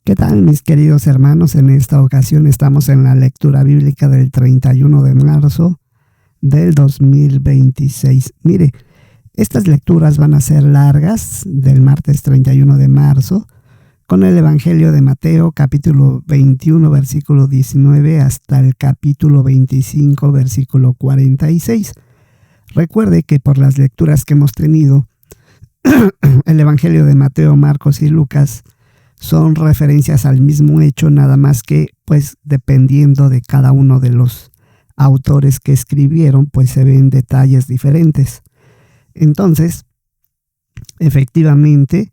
¿Qué tal, mis queridos hermanos? En esta ocasión estamos en la lectura bíblica del 31 de marzo del 2026. Mire, estas lecturas van a ser largas del martes 31 de marzo con el Evangelio de Mateo, capítulo 21, versículo 19 hasta el capítulo 25, versículo 46. Recuerde que por las lecturas que hemos tenido, el Evangelio de Mateo, Marcos y Lucas son referencias al mismo hecho, nada más que, pues, dependiendo de cada uno de los autores que escribieron, pues se ven detalles diferentes. Entonces, efectivamente,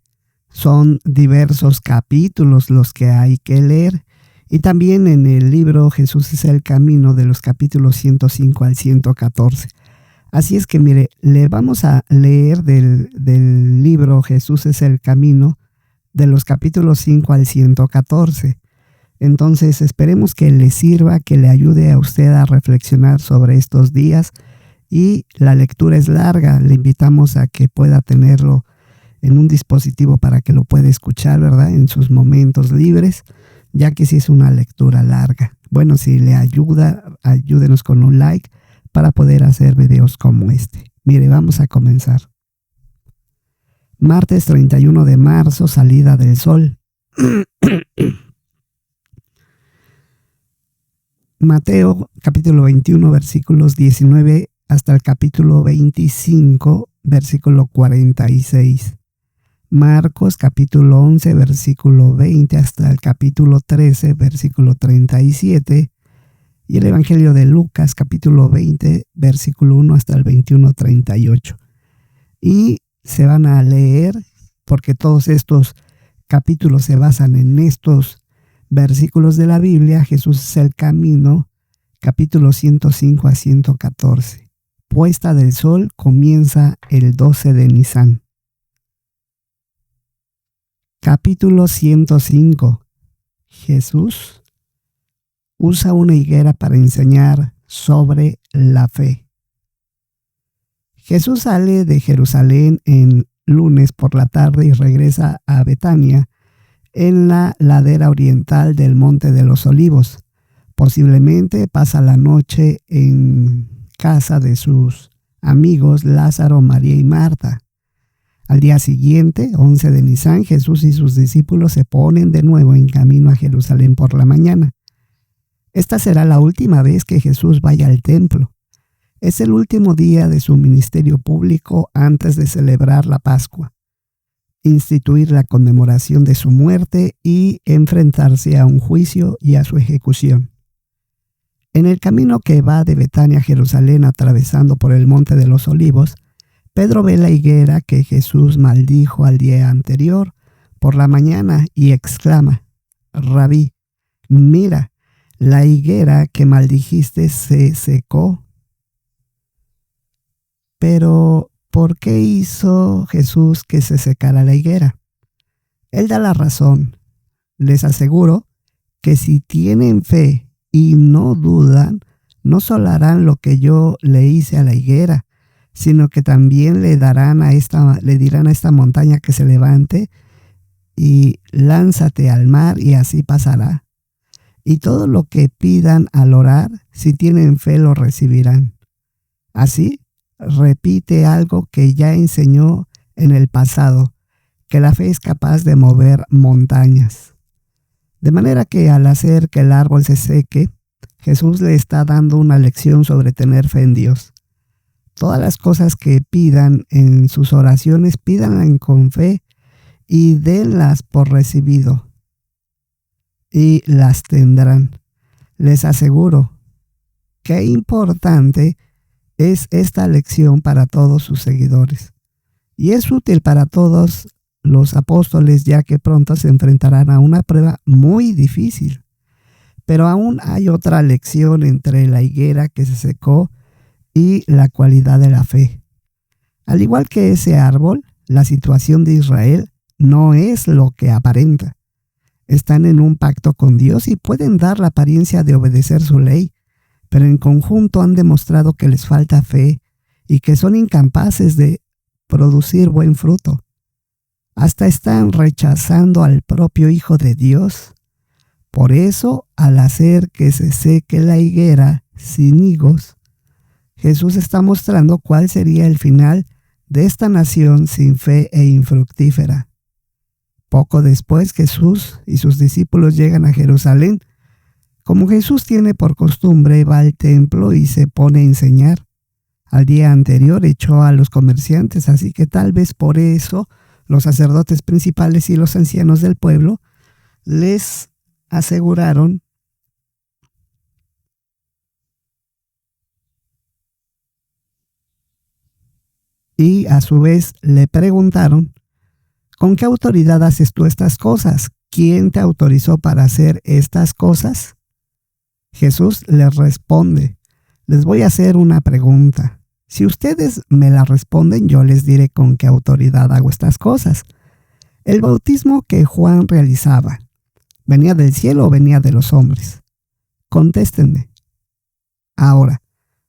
son diversos capítulos los que hay que leer. Y también en el libro Jesús es el camino, de los capítulos 105 al 114. Así es que, mire, le vamos a leer del libro Jesús es el camino, de los capítulos 5 al 114. Entonces esperemos que le sirva, que le ayude a usted a reflexionar sobre estos días. Y la lectura es larga, le invitamos a que pueda tenerlo en un dispositivo para que lo pueda escuchar, ¿verdad? En sus momentos libres, ya que sí es una lectura larga. Bueno, si le ayuda, ayúdenos con un like para poder hacer videos como este. Mire, vamos a comenzar. Martes 31 de marzo, salida del sol. Mateo, capítulo 21, versículos 19 hasta el capítulo 25, versículo 46. Marcos, capítulo 11, versículo 20 hasta el capítulo 13, versículo 37. Y el Evangelio de Lucas, capítulo 20, versículo 1 hasta el 21, 38. Y se van a leer, porque todos estos capítulos se basan en estos versículos de la Biblia. Jesús es el camino, capítulo 105 a 114. Puesta del sol comienza el 12 de Nisan. Capítulo 105. Jesús usa una higuera para enseñar sobre la fe. Jesús sale de Jerusalén en lunes por la tarde y regresa a Betania, en la ladera oriental del Monte de los Olivos. Posiblemente pasa la noche en casa de sus amigos Lázaro, María y Marta. Al día siguiente, 11 de Nisan, Jesús y sus discípulos se ponen de nuevo en camino a Jerusalén por la mañana. Esta será la última vez que Jesús vaya al templo. Es el último día de su ministerio público antes de celebrar la Pascua, instituir la conmemoración de su muerte y enfrentarse a un juicio y a su ejecución. En el camino que va de Betania a Jerusalén atravesando por el Monte de los Olivos, Pedro ve la higuera que Jesús maldijo al día anterior por la mañana y exclama: Rabí, mira, la higuera que maldijiste se secó. Pero, ¿por qué hizo Jesús que se secara la higuera? Él da la razón. Les aseguro que si tienen fe y no dudan, no solo harán lo que yo le hice a la higuera, sino que también le dirán a esta montaña que se levante y lánzate al mar, y así pasará. Y todo lo que pidan al orar, si tienen fe, lo recibirán. Así, repite algo que ya enseñó en el pasado, que la fe es capaz de mover montañas. De manera que al hacer que el árbol se seque, Jesús le está dando una lección sobre tener fe en Dios. Todas las cosas que pidan en sus oraciones, pídanlas con fe y denlas por recibido, y las tendrán. Les aseguro qué importante es esta lección para todos sus seguidores. Y es útil para todos los apóstoles, ya que pronto se enfrentarán a una prueba muy difícil. Pero aún hay otra lección entre la higuera que se secó y la cualidad de la fe. Al igual que ese árbol, la situación de Israel no es lo que aparenta. Están en un pacto con Dios y pueden dar la apariencia de obedecer su ley, pero en conjunto han demostrado que les falta fe y que son incapaces de producir buen fruto. Hasta están rechazando al propio Hijo de Dios. Por eso, al hacer que se seque la higuera sin higos, Jesús está mostrando cuál sería el final de esta nación sin fe e infructífera. Poco después, Jesús y sus discípulos llegan a Jerusalén. Como Jesús tiene por costumbre, va al templo y se pone a enseñar. Al día anterior echó a los comerciantes, así que tal vez por eso los sacerdotes principales y los ancianos del pueblo les aseguraron y a su vez le preguntaron: ¿con qué autoridad haces tú estas cosas? ¿Quién te autorizó para hacer estas cosas? Jesús les responde: les voy a hacer una pregunta. Si ustedes me la responden, yo les diré con qué autoridad hago estas cosas. ¿El bautismo que Juan realizaba venía del cielo o venía de los hombres? Contéstenme. Ahora,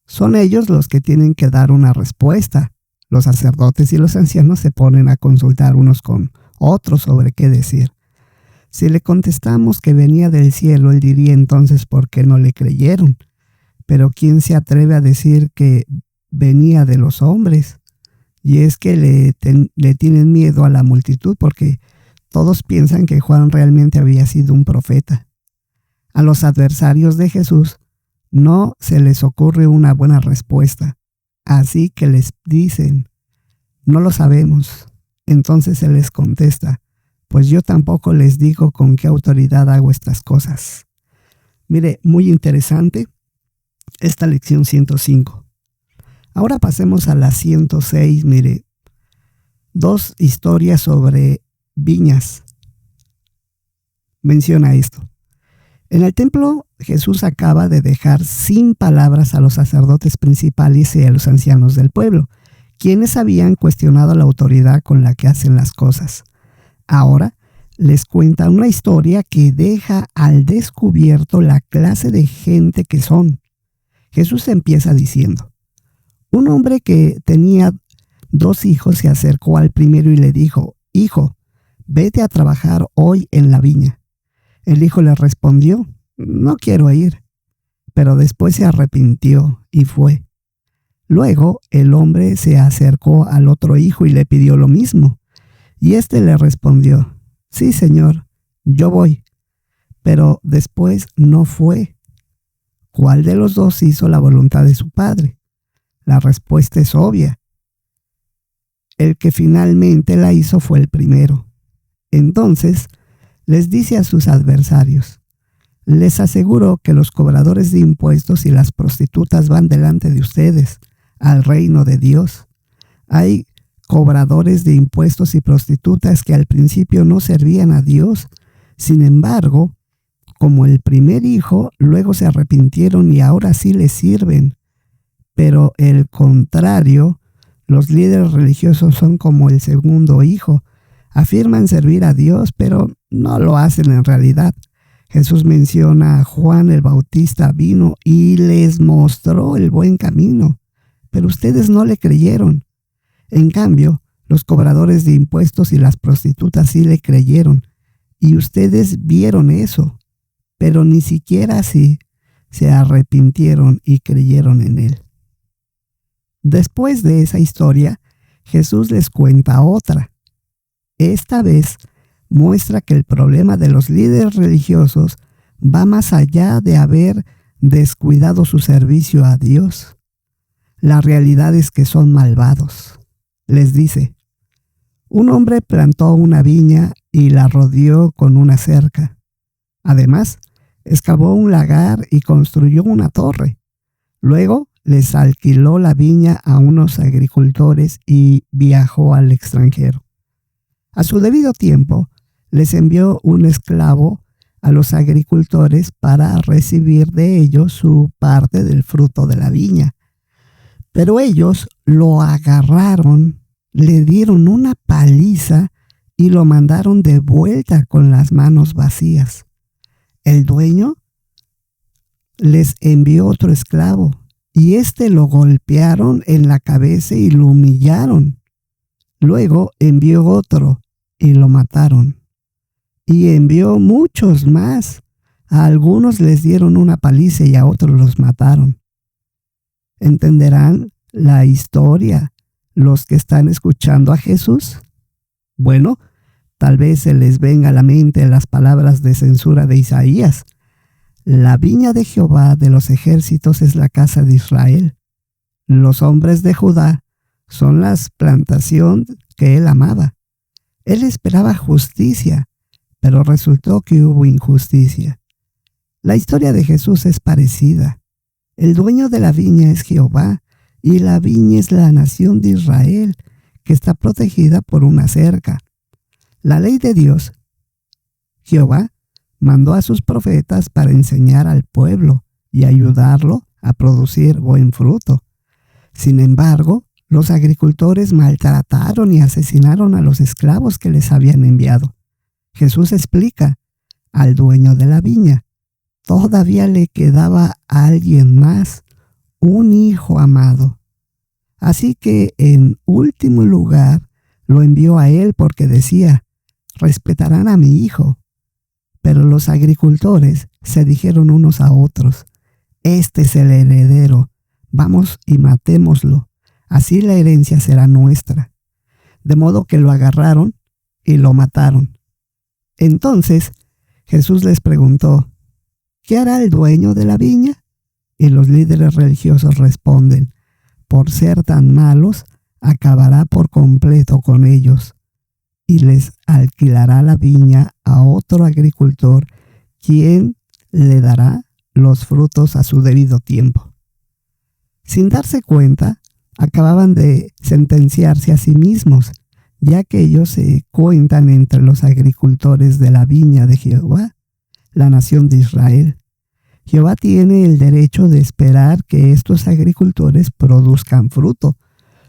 son ellos los que tienen que dar una respuesta. Los sacerdotes y los ancianos se ponen a consultar unos con otros sobre qué decir. Si le contestamos que venía del cielo, él diría entonces ¿por qué no le creyeron? Pero ¿quién se atreve a decir que venía de los hombres? Y es que le tienen miedo a la multitud porque todos piensan que Juan realmente había sido un profeta. A los adversarios de Jesús no se les ocurre una buena respuesta. Así que les dicen: no lo sabemos. Entonces él les contesta: pues yo tampoco les digo con qué autoridad hago estas cosas. Mire, muy interesante esta lección 105. Ahora pasemos a la 106. Mire, 2 historias sobre viñas. Menciona esto. En el templo, Jesús acaba de dejar sin palabras a los sacerdotes principales y a los ancianos del pueblo, quienes habían cuestionado la autoridad con la que hacen las cosas. Ahora les cuenta una historia que deja al descubierto la clase de gente que son. Jesús empieza diciendo: un hombre que tenía 2 hijos se acercó al primero y le dijo: hijo, vete a trabajar hoy en la viña. El hijo le respondió: no quiero ir. Pero después se arrepintió y fue. Luego el hombre se acercó al otro hijo y le pidió lo mismo. Y éste le respondió: sí, señor, yo voy. Pero después no fue. ¿Cuál de los 2 hizo la voluntad de su padre? La respuesta es obvia. El que finalmente la hizo fue el primero. Entonces les dice a sus adversarios: les aseguro que los cobradores de impuestos y las prostitutas van delante de ustedes al reino de Dios. Hay cobradores de impuestos y prostitutas que al principio no servían a Dios. Sin embargo, como el primer hijo, luego se arrepintieron y ahora sí le sirven. Pero el contrario, los líderes religiosos son como el segundo hijo. Afirman servir a Dios, pero no lo hacen en realidad. Jesús menciona a Juan el Bautista vino y les mostró el buen camino, pero ustedes no le creyeron. En cambio, los cobradores de impuestos y las prostitutas sí le creyeron, y ustedes vieron eso, pero ni siquiera así se arrepintieron y creyeron en él. Después de esa historia, Jesús les cuenta otra. Esta vez muestra que el problema de los líderes religiosos va más allá de haber descuidado su servicio a Dios. La realidad es que son malvados. Les dice: un hombre plantó una viña y la rodeó con una cerca. Además, excavó un lagar y construyó una torre. Luego les alquiló la viña a unos agricultores y viajó al extranjero. A su debido tiempo, les envió un esclavo a los agricultores para recibir de ellos su parte del fruto de la viña. Pero ellos lo agarraron, le dieron una paliza y lo mandaron de vuelta con las manos vacías. El dueño les envió otro esclavo y lo golpearon en la cabeza y lo humillaron. Luego envió otro y lo mataron. Y envió muchos más. A algunos les dieron una paliza y a otros los mataron. ¿Entenderán la historia los que están escuchando a Jesús? Bueno, tal vez se les venga a la mente las palabras de censura de Isaías. La viña de Jehová de los ejércitos es la casa de Israel. Los hombres de Judá son la plantación que él amaba. Él esperaba justicia, pero resultó que hubo injusticia. La historia de Jesús es parecida. El dueño de la viña es Jehová, y la viña es la nación de Israel, que está protegida por una cerca. La ley de Dios, Jehová, mandó a sus profetas para enseñar al pueblo y ayudarlo a producir buen fruto. Sin embargo, los agricultores maltrataron y asesinaron a los esclavos que les habían enviado. Jesús explica al dueño de la viña: todavía le quedaba a alguien más, un hijo amado. Así que, en último lugar, lo envió a él porque decía: respetarán a mi hijo. Pero los agricultores se dijeron unos a otros: este es el heredero, vamos y matémoslo, así la herencia será nuestra. De modo que lo agarraron y lo mataron. Entonces Jesús les preguntó: ¿qué hará el dueño de la viña? Y los líderes religiosos responden: por ser tan malos, acabará por completo con ellos y les alquilará la viña a otro agricultor, quien le dará los frutos a su debido tiempo. Sin darse cuenta, acababan de sentenciarse a sí mismos, ya que ellos se cuentan entre los agricultores de la viña de Jehová, la nación de Israel. Jehová tiene el derecho de esperar que estos agricultores produzcan fruto,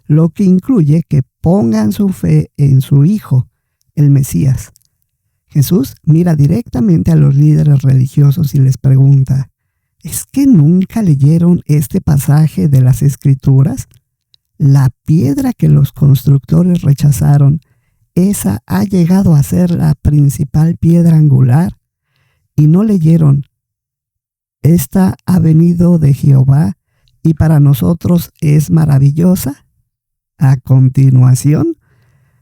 lo que incluye que pongan su fe en su Hijo, el Mesías. Jesús mira directamente a los líderes religiosos y les pregunta: ¿es que nunca leyeron este pasaje de las Escrituras? La piedra que los constructores rechazaron, esa ha llegado a ser la principal piedra angular. Y no leyeron: esta ha venido de Jehová y para nosotros es maravillosa. A continuación,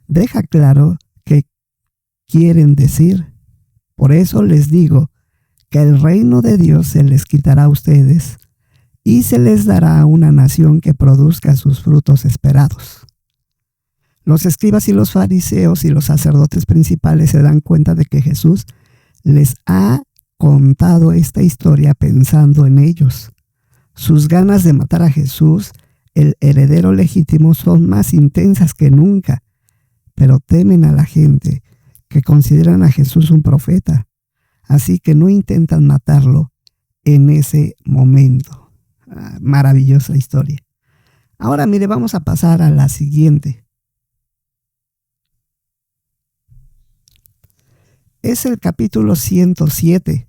deja claro qué quieren decir. Por eso les digo que el reino de Dios se les quitará a ustedes y se les dará una nación que produzca sus frutos esperados. Los escribas y los fariseos y los sacerdotes principales se dan cuenta de que Jesús les ha contado esta historia pensando en ellos. Sus ganas de matar a Jesús, el heredero legítimo, son más intensas que nunca, pero temen a la gente que consideran a Jesús un profeta, así que no intentan matarlo en ese momento. Maravillosa historia. Ahora mire, vamos a pasar a la siguiente. Es el capítulo 107.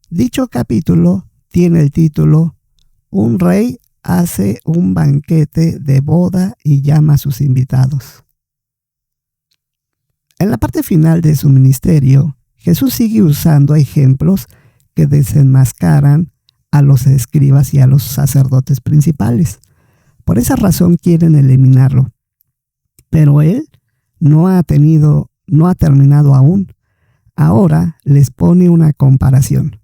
Dicho capítulo tiene el título: Un rey hace un banquete de boda y llama a sus invitados. En la parte final de su ministerio, Jesús sigue usando ejemplos que desenmascaran a los escribas y a los sacerdotes principales. Por esa razón quieren eliminarlo. Pero él no ha terminado aún. Ahora les pone una comparación.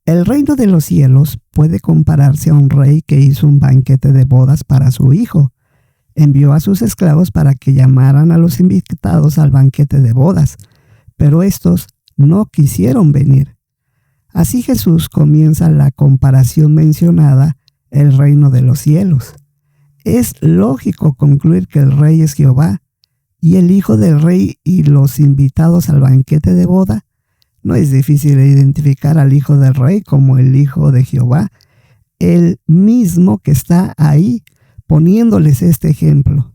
El reino de los cielos puede compararse a un rey que hizo un banquete de bodas para su hijo. Envió a sus esclavos para que llamaran a los invitados al banquete de bodas, pero estos no quisieron venir. Así Jesús comienza la comparación mencionada, el reino de los cielos. Es lógico concluir que el rey es Jehová, y el hijo del rey y los invitados al banquete de boda. No es difícil identificar al hijo del rey como el hijo de Jehová, el mismo que está ahí poniéndoles este ejemplo.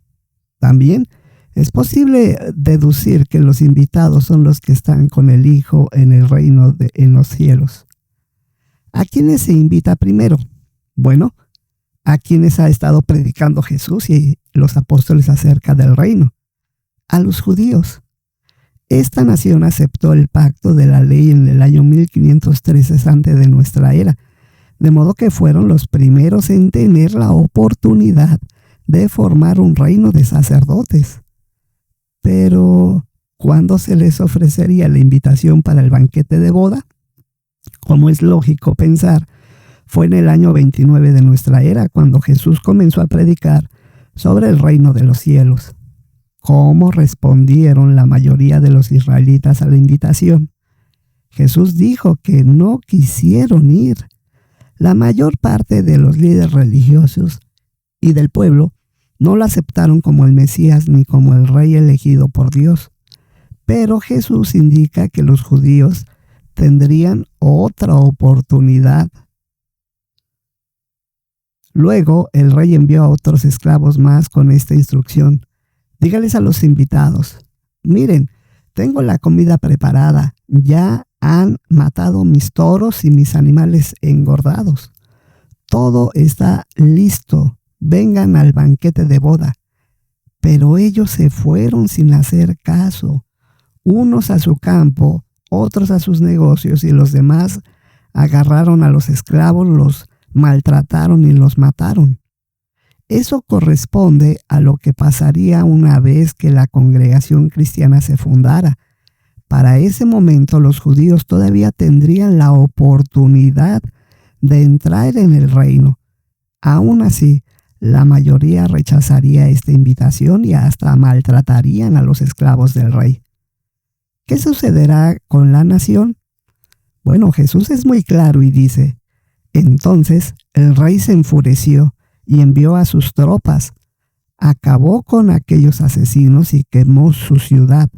También es posible deducir que los invitados son los que están con el hijo en el reino en los cielos. ¿A quiénes se invita primero? Bueno, a quienes ha estado predicando Jesús y los apóstoles acerca del reino. a los judíos. Esta nación aceptó el pacto de la ley en el año 1513 antes de nuestra era, de modo que fueron los primeros en tener la oportunidad de formar un reino de sacerdotes. Pero, ¿cuándo se les ofrecería la invitación para el banquete de boda? Como es lógico pensar, fue en el año 29 de nuestra era cuando Jesús comenzó a predicar sobre el reino de los cielos. ¿Cómo respondieron la mayoría de los israelitas a la invitación? Jesús dijo que no quisieron ir. La mayor parte de los líderes religiosos y del pueblo no lo aceptaron como el Mesías ni como el rey elegido por Dios. Pero Jesús indica que los judíos tendrían otra oportunidad. Luego el rey envió a otros esclavos más con esta instrucción: dígales a los invitados, miren, tengo la comida preparada, ya han matado mis toros y mis animales engordados. Todo está listo, vengan al banquete de boda. Pero ellos se fueron sin hacer caso, unos a su campo, otros a sus negocios, y los demás agarraron a los esclavos, los maltrataron y los mataron. Eso corresponde a lo que pasaría una vez que la congregación cristiana se fundara. Para ese momento los judíos todavía tendrían la oportunidad de entrar en el reino. Aún así, la mayoría rechazaría esta invitación y hasta maltratarían a los esclavos del rey. ¿Qué sucederá con la nación? Bueno, Jesús es muy claro y dice: entonces el rey se enfureció y envió a sus tropas, acabó con aquellos asesinos y quemó su ciudad.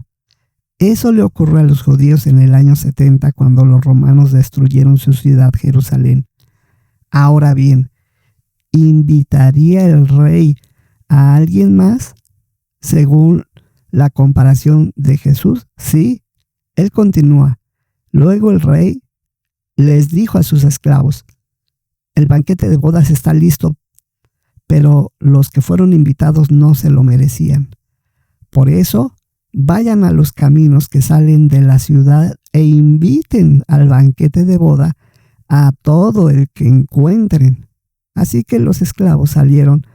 Eso le ocurrió a los judíos en el año 70 cuando los romanos destruyeron su ciudad, Jerusalén. Ahora bien, ¿invitaría el rey a alguien más? Según la comparación de Jesús, sí. Él continúa: luego el rey les dijo a sus esclavos: el banquete de bodas está listo, pero los que fueron invitados no se lo merecían. Por eso, vayan a los caminos que salen de la ciudad e inviten al banquete de boda a todo el que encuentren. Así que los esclavos salieron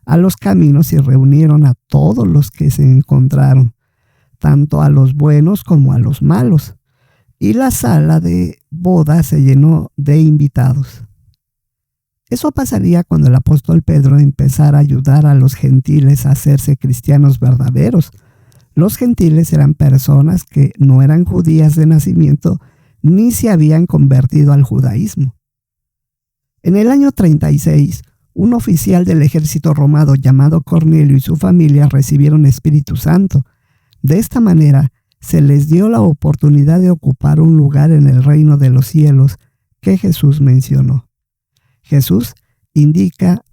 a los caminos y reunieron a todos los que se encontraron, tanto a los buenos como a los malos, y la sala de boda se llenó de invitados. Eso pasaría cuando el apóstol Pedro empezara a ayudar a los gentiles a hacerse cristianos verdaderos. Los gentiles eran personas que no eran judías de nacimiento ni se habían convertido al judaísmo. En el año 36, un oficial del ejército romano llamado Cornelio y su familia recibieron Espíritu Santo. De esta manera, se les dio la oportunidad de ocupar un lugar en el reino de los cielos que Jesús mencionó. Jesús indica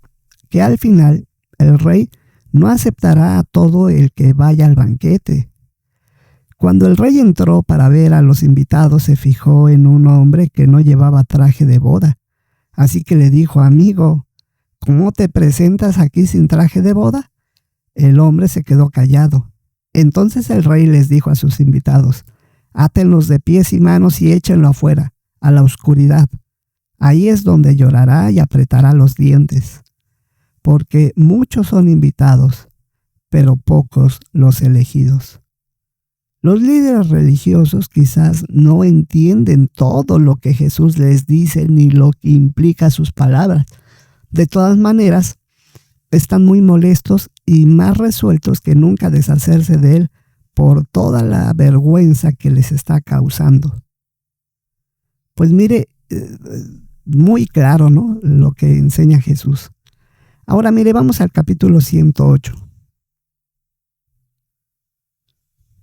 que al final el rey no aceptará a todo el que vaya al banquete. Cuando el rey entró para ver a los invitados, se fijó en un hombre que no llevaba traje de boda. Así que le dijo: amigo, ¿cómo te presentas aquí sin traje de boda? El hombre se quedó callado. Entonces el rey les dijo a sus invitados: átenlos de pies y manos y échenlo afuera, a la oscuridad. Ahí es donde llorará y apretará los dientes, porque muchos son invitados, pero pocos los elegidos. Los líderes religiosos quizás no entienden todo lo que Jesús les dice ni lo que implica sus palabras. De todas maneras, están muy molestos y más resueltos que nunca a deshacerse de él por toda la vergüenza que les está causando. Pues mire, muy claro, ¿no?, lo que enseña Jesús. Ahora mire, vamos al capítulo 108.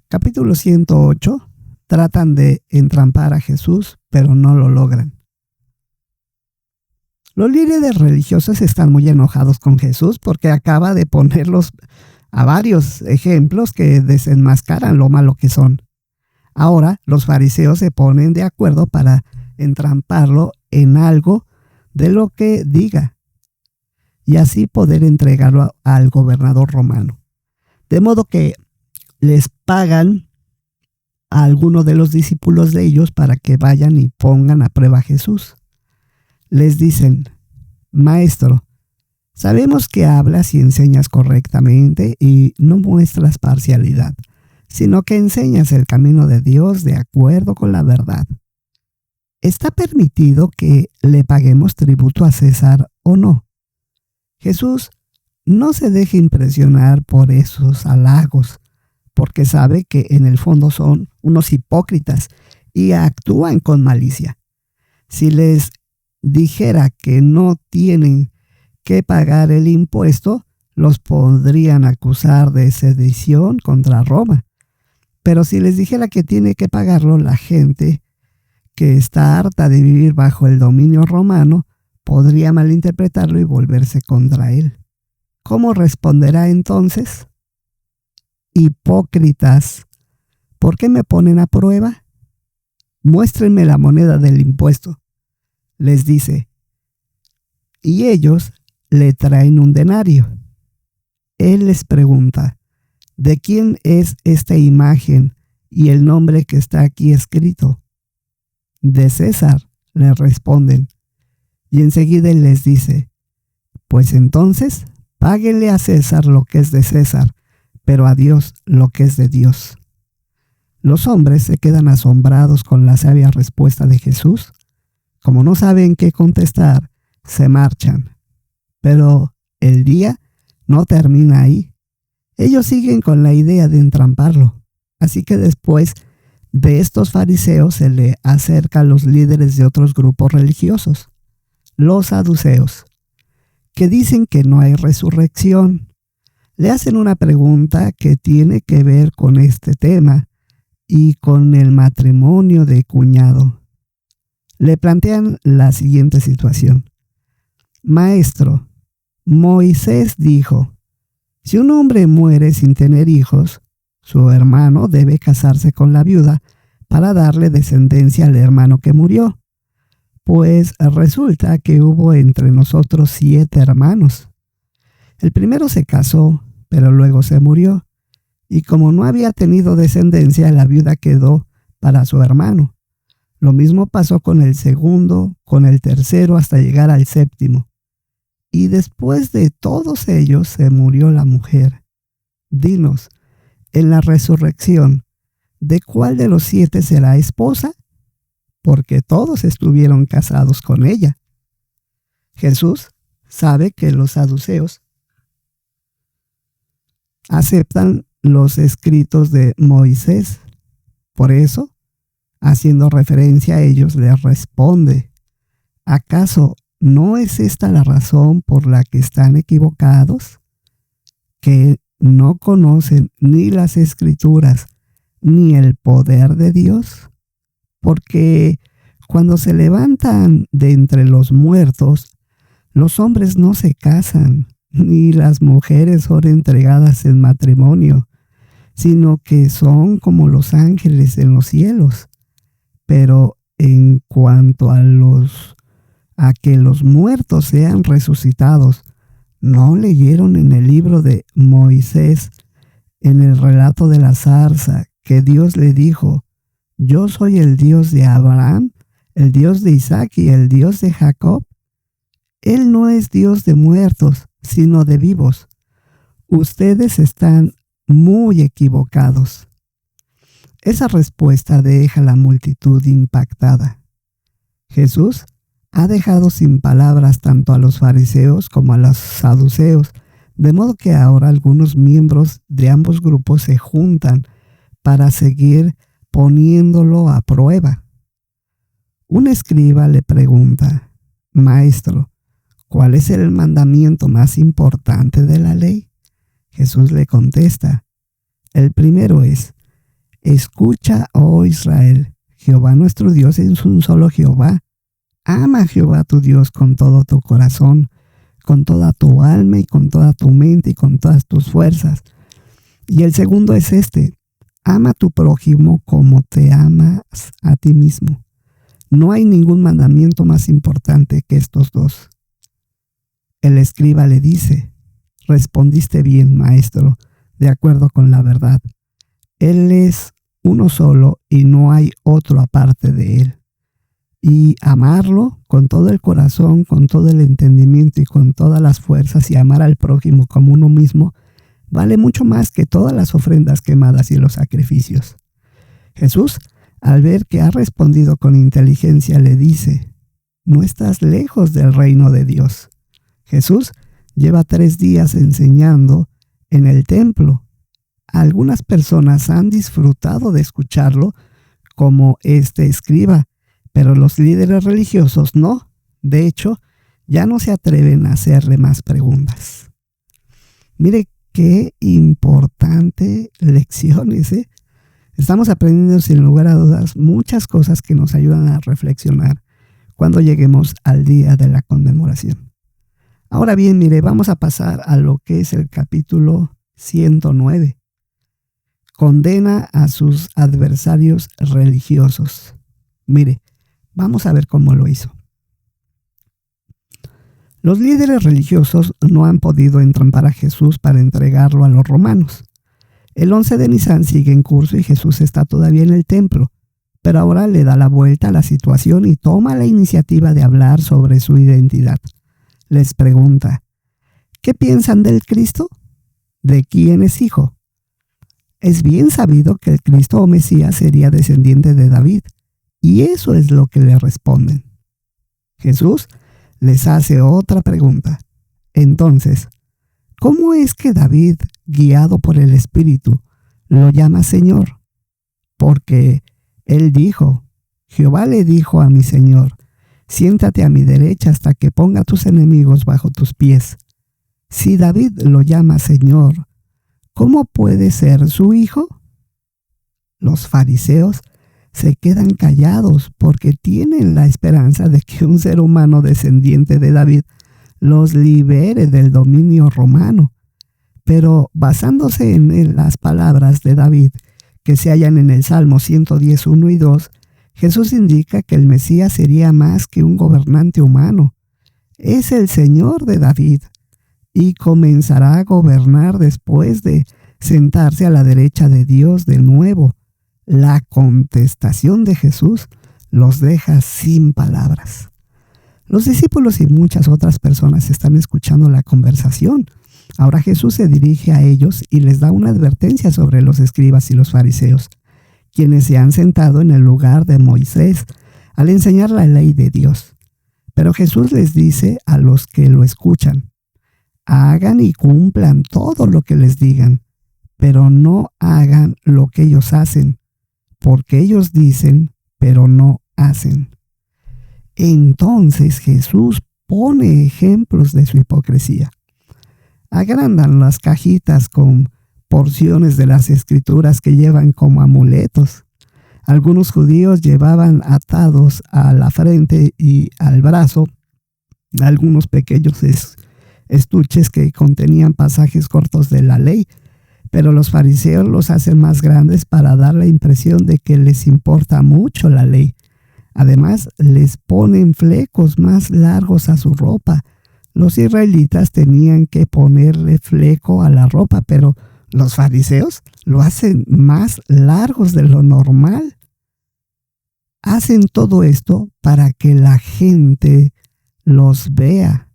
Capítulo 108, tratan de entrampar a Jesús, pero no lo logran. Los líderes religiosos están muy enojados con Jesús porque acaba de ponerlos a varios ejemplos que desenmascaran lo malo que son. Ahora los fariseos se ponen de acuerdo para entramparlo en algo de lo que diga y así poder entregarlo al gobernador romano. De modo que les pagan a algunos de los discípulos de ellos para que vayan y pongan a prueba a Jesús. Les dicen: Maestro, sabemos que hablas y enseñas correctamente y no muestras parcialidad, sino que enseñas el camino de Dios de acuerdo con la verdad. ¿Está permitido que le paguemos tributo a César o no? Jesús no se deja impresionar por esos halagos, porque sabe que en el fondo son unos hipócritas y actúan con malicia. Si les dijera que no tienen que pagar el impuesto, los podrían acusar de sedición contra Roma. Pero si les dijera que tiene que pagarlo, la gente que está harta de vivir bajo el dominio romano podría malinterpretarlo y volverse contra él. ¿Cómo responderá entonces? Hipócritas, ¿por qué me ponen a prueba? Muéstrenme la moneda del impuesto, les dice. Y ellos le traen un denario. Él les pregunta: ¿de quién es esta imagen y el nombre que está aquí escrito? De César, le responden. Y enseguida les dice: pues entonces páguenle a César lo que es de César, pero a Dios lo que es de Dios. Los hombres se quedan asombrados con la sabia respuesta de Jesús. Como no saben qué contestar, se marchan. Pero el día no termina ahí. Ellos siguen con la idea de entramparlo. Así que después de estos fariseos se le acerca a los líderes de otros grupos religiosos, los saduceos, que dicen que no hay resurrección. Le hacen una pregunta que tiene que ver con este tema y con el matrimonio de cuñado. Le plantean la siguiente situación: Maestro, Moisés dijo: si un hombre muere sin tener hijos, su hermano debe casarse con la viuda para darle descendencia al hermano que murió. Pues resulta que hubo entre nosotros 7 hermanos. El primero se casó, pero luego se murió, y como no había tenido descendencia, la viuda quedó para su hermano. Lo mismo pasó con el segundo, con el tercero, hasta llegar al 7º. Y después de todos ellos se murió la mujer. Dinos, en la resurrección, ¿de cuál de los 7 será esposa? Porque todos estuvieron casados con ella. Jesús sabe que los saduceos aceptan los escritos de Moisés. Por eso, haciendo referencia a ellos, les responde: ¿acaso no es esta la razón por la que están equivocados? ¿Que no conocen ni las escrituras ni el poder de Dios? Porque cuando se levantan de entre los muertos, los hombres no se casan, ni las mujeres son entregadas en matrimonio, sino que son como los ángeles en los cielos. Pero en cuanto a que los muertos sean resucitados, ¿no leyeron en el libro de Moisés, en el relato de la zarza, que Dios le dijo: yo soy el Dios de Abraham, el Dios de Isaac y el Dios de Jacob? Él no es Dios de muertos, sino de vivos. Ustedes están muy equivocados. Esa respuesta deja a la multitud impactada. Jesús ha dejado sin palabras tanto a los fariseos como a los saduceos, de modo que ahora algunos miembros de ambos grupos se juntan para seguir poniéndolo a prueba. Un escriba le pregunta: Maestro, ¿cuál es el mandamiento más importante de la ley? Jesús le contesta: el primero es: escucha, oh Israel, Jehová nuestro Dios es un solo Jehová. Ama a Jehová tu Dios con todo tu corazón, con toda tu alma y con toda tu mente y con todas tus fuerzas. Y el segundo es este: ama a tu prójimo como te amas a ti mismo. No hay ningún mandamiento más importante que estos dos. El escriba le dice: respondiste bien, maestro, de acuerdo con la verdad. Él es uno solo y no hay otro aparte de Él. Y amarlo con todo el corazón, con todo el entendimiento y con todas las fuerzas, y amar al prójimo como uno mismo, vale mucho más que todas las ofrendas quemadas y los sacrificios. Jesús, al ver que ha respondido con inteligencia, le dice: no estás lejos del reino de Dios. Jesús lleva 3 días enseñando en el templo. Algunas personas han disfrutado de escucharlo, como este escriba, pero los líderes religiosos no. De hecho, ya no se atreven a hacerle más preguntas. Mire qué importante lecciones, ¿eh? Estamos aprendiendo sin lugar a dudas muchas cosas que nos ayudan a reflexionar cuando lleguemos al día de la conmemoración. Ahora bien, mire, vamos a pasar a lo que es el capítulo 109. Condena a sus adversarios religiosos. Mire, vamos a ver cómo lo hizo. Los líderes religiosos no han podido entrampar a Jesús para entregarlo a los romanos. El 11 de Nisan sigue en curso y Jesús está todavía en el templo, pero ahora le da la vuelta a la situación y toma la iniciativa de hablar sobre su identidad. Les pregunta: ¿qué piensan del Cristo? ¿De quién es hijo? Es bien sabido que el Cristo o Mesías sería descendiente de David, y eso es lo que le responden. Jesús les hace otra pregunta. Entonces, ¿cómo es que David, guiado por el Espíritu, lo llama Señor? Porque él dijo: Jehová le dijo a mi Señor: siéntate a mi derecha hasta que ponga a tus enemigos bajo tus pies. Si David lo llama Señor, ¿cómo puede ser su hijo? Los fariseos se quedan callados porque tienen la esperanza de que un ser humano descendiente de David los libere del dominio romano. Pero basándose en las palabras de David que se hallan en el Salmo 110, 1 y 2, Jesús indica que el Mesías sería más que un gobernante humano. Es el Señor de David y comenzará a gobernar después de sentarse a la derecha de Dios de nuevo. La contestación de Jesús los deja sin palabras. Los discípulos y muchas otras personas están escuchando la conversación. Ahora Jesús se dirige a ellos y les da una advertencia sobre los escribas y los fariseos, quienes se han sentado en el lugar de Moisés al enseñar la ley de Dios. Pero Jesús les dice a los que lo escuchan: hagan y cumplan todo lo que les digan, pero no hagan lo que ellos hacen, porque ellos dicen, pero no hacen. Entonces Jesús pone ejemplos de su hipocresía. Agrandan las cajitas con porciones de las escrituras que llevan como amuletos. Algunos judíos llevaban atados a la frente y al brazo algunos pequeños estuches que contenían pasajes cortos de la ley, pero los fariseos los hacen más grandes para dar la impresión de que les importa mucho la ley. Además, les ponen flecos más largos a su ropa. Los israelitas tenían que ponerle fleco a la ropa, pero los fariseos lo hacen más largos de lo normal. Hacen todo esto para que la gente los vea.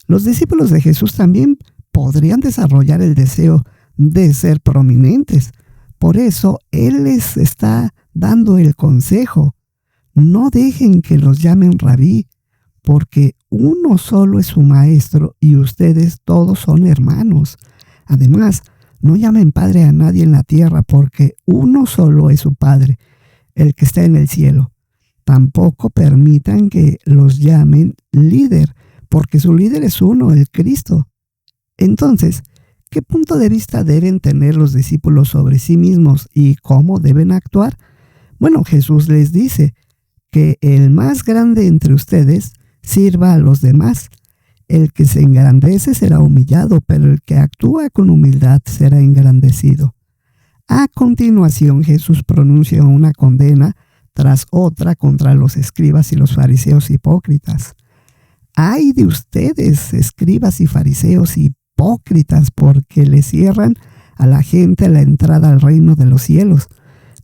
Los discípulos de Jesús también podrían desarrollar el deseo de ser prominentes. Por eso Él les está dando el consejo: no dejen que los llamen rabí, porque uno solo es su maestro y ustedes todos son hermanos. Además, no llamen padre a nadie en la tierra, porque uno solo es su Padre, el que está en el cielo. Tampoco permitan que los llamen líder, porque su líder es uno, el Cristo. Entonces, ¿qué punto de vista deben tener los discípulos sobre sí mismos y cómo deben actuar? Bueno, Jesús les dice que el más grande entre ustedes sirva a los demás. El que se engrandece será humillado, pero el que actúa con humildad será engrandecido. A continuación, Jesús pronuncia una condena tras otra contra los escribas y los fariseos hipócritas. ¡Ay de ustedes, escribas y fariseos hipócritas, porque le cierran a la gente la entrada al reino de los cielos.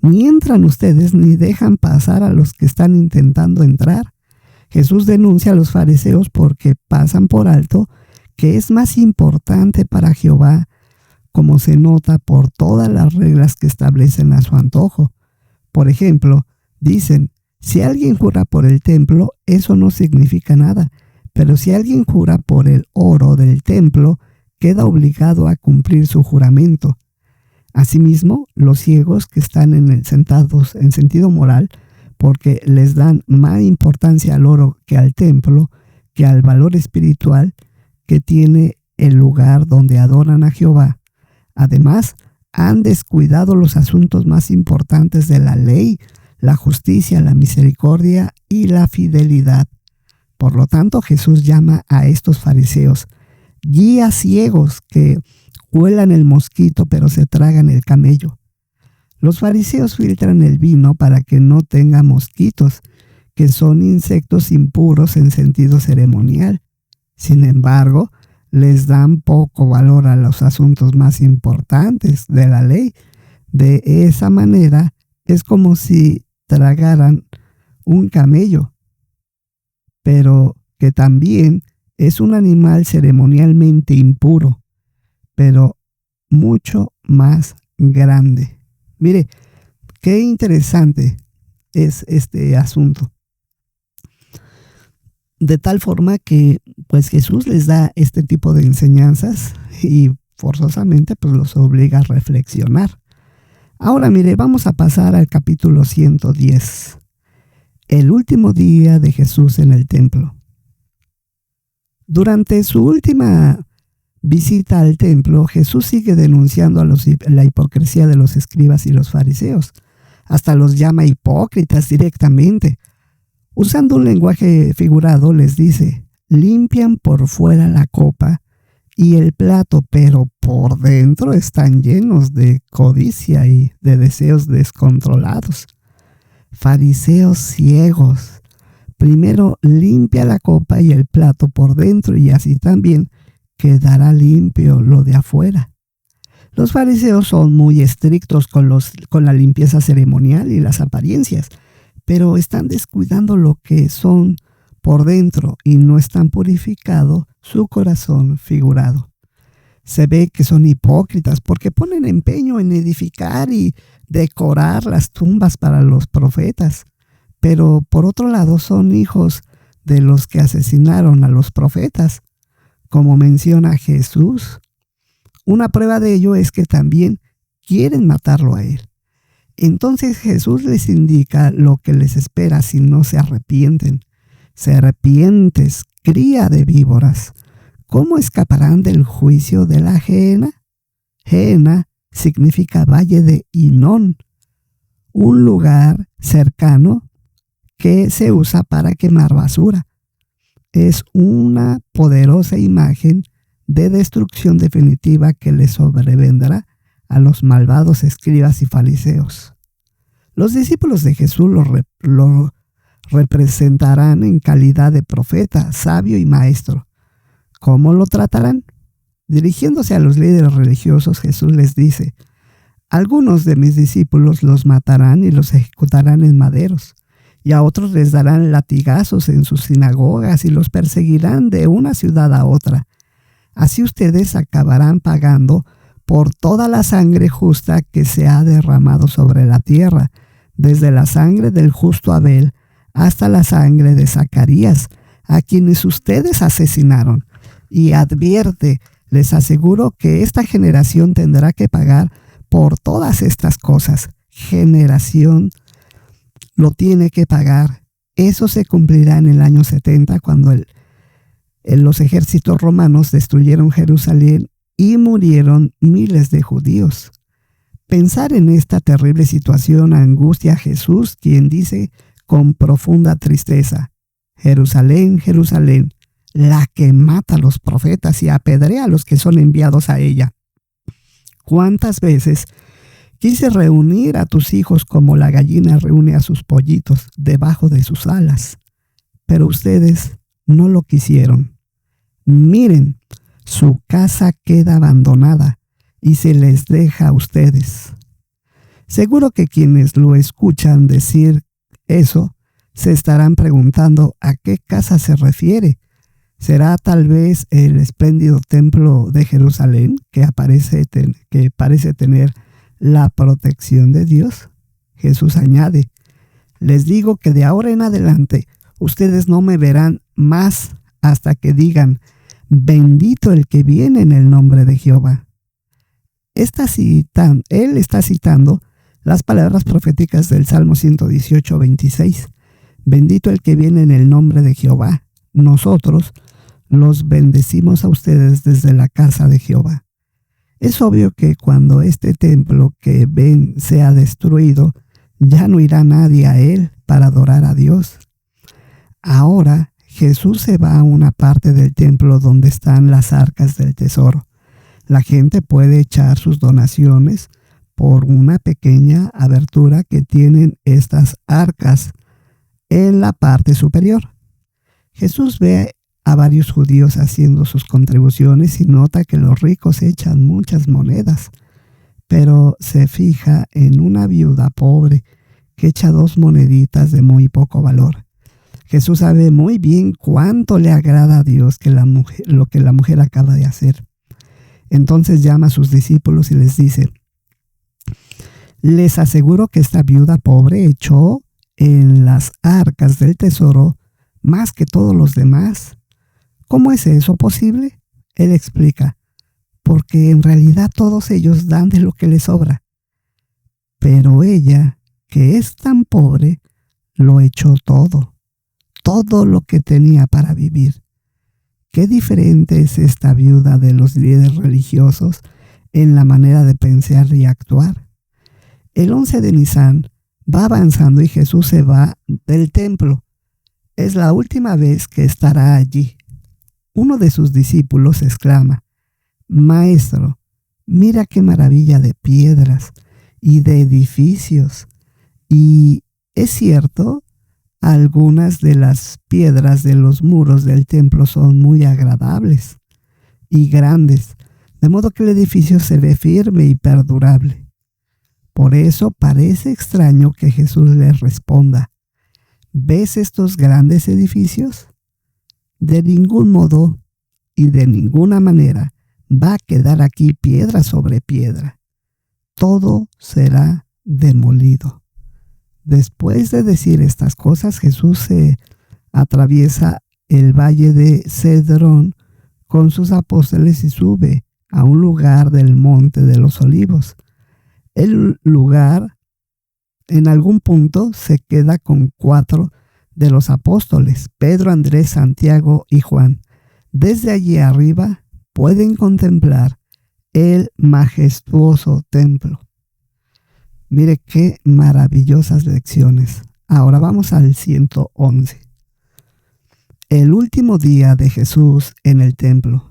Ni entran ustedes ni dejan pasar a los que están intentando entrar. Jesús denuncia a los fariseos porque pasan por alto que es más importante para Jehová, como se nota por todas las reglas que establecen a su antojo. Por ejemplo, dicen, si alguien jura por el templo, eso no significa nada, pero si alguien jura por el oro del templo, queda obligado a cumplir su juramento. Asimismo, los ciegos que están sentados en sentido moral, porque les dan más importancia al oro que al templo, que al valor espiritual que tiene el lugar donde adoran a Jehová. Además, han descuidado los asuntos más importantes de la ley, la justicia, la misericordia y la fidelidad. Por lo tanto, Jesús llama a estos fariseos guías ciegos que huelan el mosquito pero se tragan el camello. Los fariseos filtran el vino para que no tenga mosquitos, que son insectos impuros en sentido ceremonial. Sin embargo, les dan poco valor a los asuntos más importantes de la ley. De esa manera, es como si tragaran un camello, pero que también es un animal ceremonialmente impuro, pero mucho más grande. Mire, qué interesante es este asunto. De tal forma que pues Jesús les da este tipo de enseñanzas y forzosamente pues los obliga a reflexionar. Ahora mire, vamos a pasar al capítulo 110. El último día de Jesús en el templo. Durante su última visita al templo, Jesús sigue denunciando la hipocresía de los escribas y los fariseos. Hasta los llama hipócritas directamente. Usando un lenguaje figurado, les dice, limpian por fuera la copa y el plato, pero por dentro están llenos de codicia y de deseos descontrolados. Fariseos ciegos, primero limpia la copa y el plato por dentro y así también quedará limpio lo de afuera. Los fariseos son muy estrictos con la limpieza ceremonial y las apariencias, pero están descuidando lo que son por dentro y no están purificado su corazón figurado. Se ve que son hipócritas porque ponen empeño en edificar y decorar las tumbas para los profetas, pero por otro lado son hijos de los que asesinaron a los profetas, como menciona Jesús. Una prueba de ello es que también quieren matarlo a él. Entonces Jesús les indica lo que les espera si no se arrepienten. Serpientes, cría de víboras, ¿cómo escaparán del juicio de la Gehenna? Gehenna significa valle de Hinón, un lugar cercano que se usa para quemar basura. Es una poderosa imagen de destrucción definitiva que le sobrevendrá a los malvados escribas y fariseos. Los discípulos de Jesús lo representarán en calidad de profeta, sabio y maestro. ¿Cómo lo tratarán? Dirigiéndose a los líderes religiosos, Jesús les dice, algunos de mis discípulos los matarán y los ejecutarán en maderos, y a otros les darán latigazos en sus sinagogas y los perseguirán de una ciudad a otra. Así ustedes acabarán pagando por toda la sangre justa que se ha derramado sobre la tierra, desde la sangre del justo Abel hasta la sangre de Zacarías, a quienes ustedes asesinaron. Y advierte, les aseguro que esta generación tendrá que pagar por todas estas cosas. Generación lo tiene que pagar. Eso se cumplirá en el año 70, cuando los ejércitos romanos destruyeron Jerusalén y murieron miles de judíos. Pensar en esta terrible situación angustia a Jesús, quien dice con profunda tristeza, Jerusalén, Jerusalén, la que mata a los profetas y apedrea a los que son enviados a ella. ¿Cuántas veces quise reunir a tus hijos como la gallina reúne a sus pollitos debajo de sus alas? Pero ustedes no lo quisieron. Miren, su casa queda abandonada y se les deja a ustedes. Seguro que quienes lo escuchan decir eso se estarán preguntando a qué casa se refiere. ¿Será tal vez el espléndido templo de Jerusalén que parece tener la protección de Dios? Jesús añade, les digo que de ahora en adelante ustedes no me verán más hasta que digan, bendito el que viene en el nombre de Jehová. Él está citando las palabras proféticas del Salmo 118, 26. Bendito el que viene en el nombre de Jehová. Nosotros los bendecimos a ustedes desde la casa de Jehová. Es obvio que cuando este templo que ven sea destruido, ya no irá nadie a él para adorar a Dios. Ahora Jesús se va a una parte del templo donde están las arcas del tesoro. La gente puede echar sus donaciones por una pequeña abertura que tienen estas arcas en la parte superior. Jesús ve a varios judíos haciendo sus contribuciones y nota que los ricos echan muchas monedas, pero se fija en una viuda pobre que echa 2 moneditas de muy poco valor. Jesús sabe muy bien cuánto le agrada a Dios lo que la mujer acaba de hacer. Entonces llama a sus discípulos y les dice, les aseguro que esta viuda pobre echó en las arcas del tesoro más que todos los demás. ¿Cómo es eso posible? Él explica, porque en realidad todos ellos dan de lo que les sobra. Pero ella, que es tan pobre, lo echó todo lo que tenía para vivir. Qué diferente es esta viuda de los líderes religiosos en la manera de pensar y actuar. El 11 de Nisan va avanzando y Jesús se va del templo. Es la última vez que estará allí. Uno de sus discípulos exclama, Maestro, mira qué maravilla de piedras y de edificios. Y es cierto, algunas de las piedras de los muros del templo son muy agradables y grandes, de modo que el edificio se ve firme y perdurable. Por eso parece extraño que Jesús les responda, ¿ves estos grandes edificios? De ningún modo y de ninguna manera va a quedar aquí piedra sobre piedra. Todo será demolido. Después de decir estas cosas, Jesús se atraviesa el valle de Cedrón con sus apóstoles y sube a un lugar del monte de los olivos. El lugar en algún punto se queda con 4 de los apóstoles, Pedro, Andrés, Santiago y Juan. Desde allí arriba pueden contemplar el majestuoso templo. Mire qué maravillosas lecciones. Ahora vamos al 111. El último día de Jesús en el templo.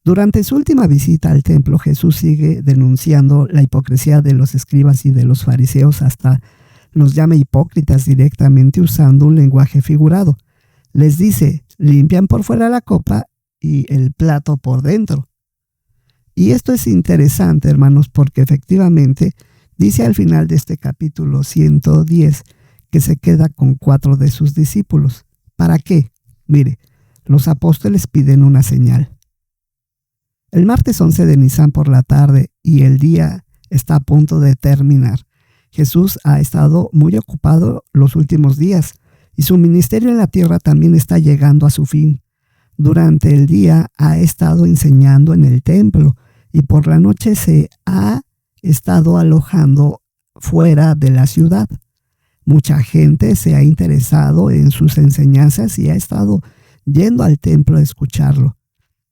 Durante su última visita al templo, Jesús sigue denunciando la hipocresía de los escribas y de los fariseos, hasta los llama hipócritas directamente usando un lenguaje figurado. Les dice, limpian por fuera la copa y el plato por dentro. Y esto es interesante, hermanos, porque efectivamente dice al final de este capítulo 110 que se queda con 4 de sus discípulos. ¿Para qué? Mire, los apóstoles piden una señal. El martes 11 de Nisan por la tarde y el día está a punto de terminar. Jesús ha estado muy ocupado los últimos días y su ministerio en la tierra también está llegando a su fin. Durante el día ha estado enseñando en el templo y por la noche se ha estado alojando fuera de la ciudad. Mucha gente se ha interesado en sus enseñanzas y ha estado yendo al templo a escucharlo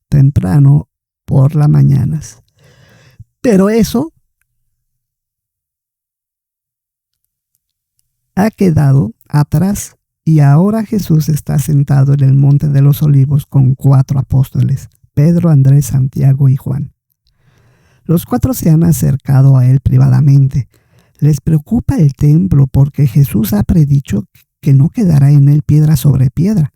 temprano por las mañanas. Pero eso ha quedado atrás y ahora Jesús está sentado en el monte de los olivos con 4 apóstoles, Pedro, Andrés, Santiago y Juan. Los 4 se han acercado a él privadamente. Les preocupa el templo porque Jesús ha predicho que no quedará en él piedra sobre piedra.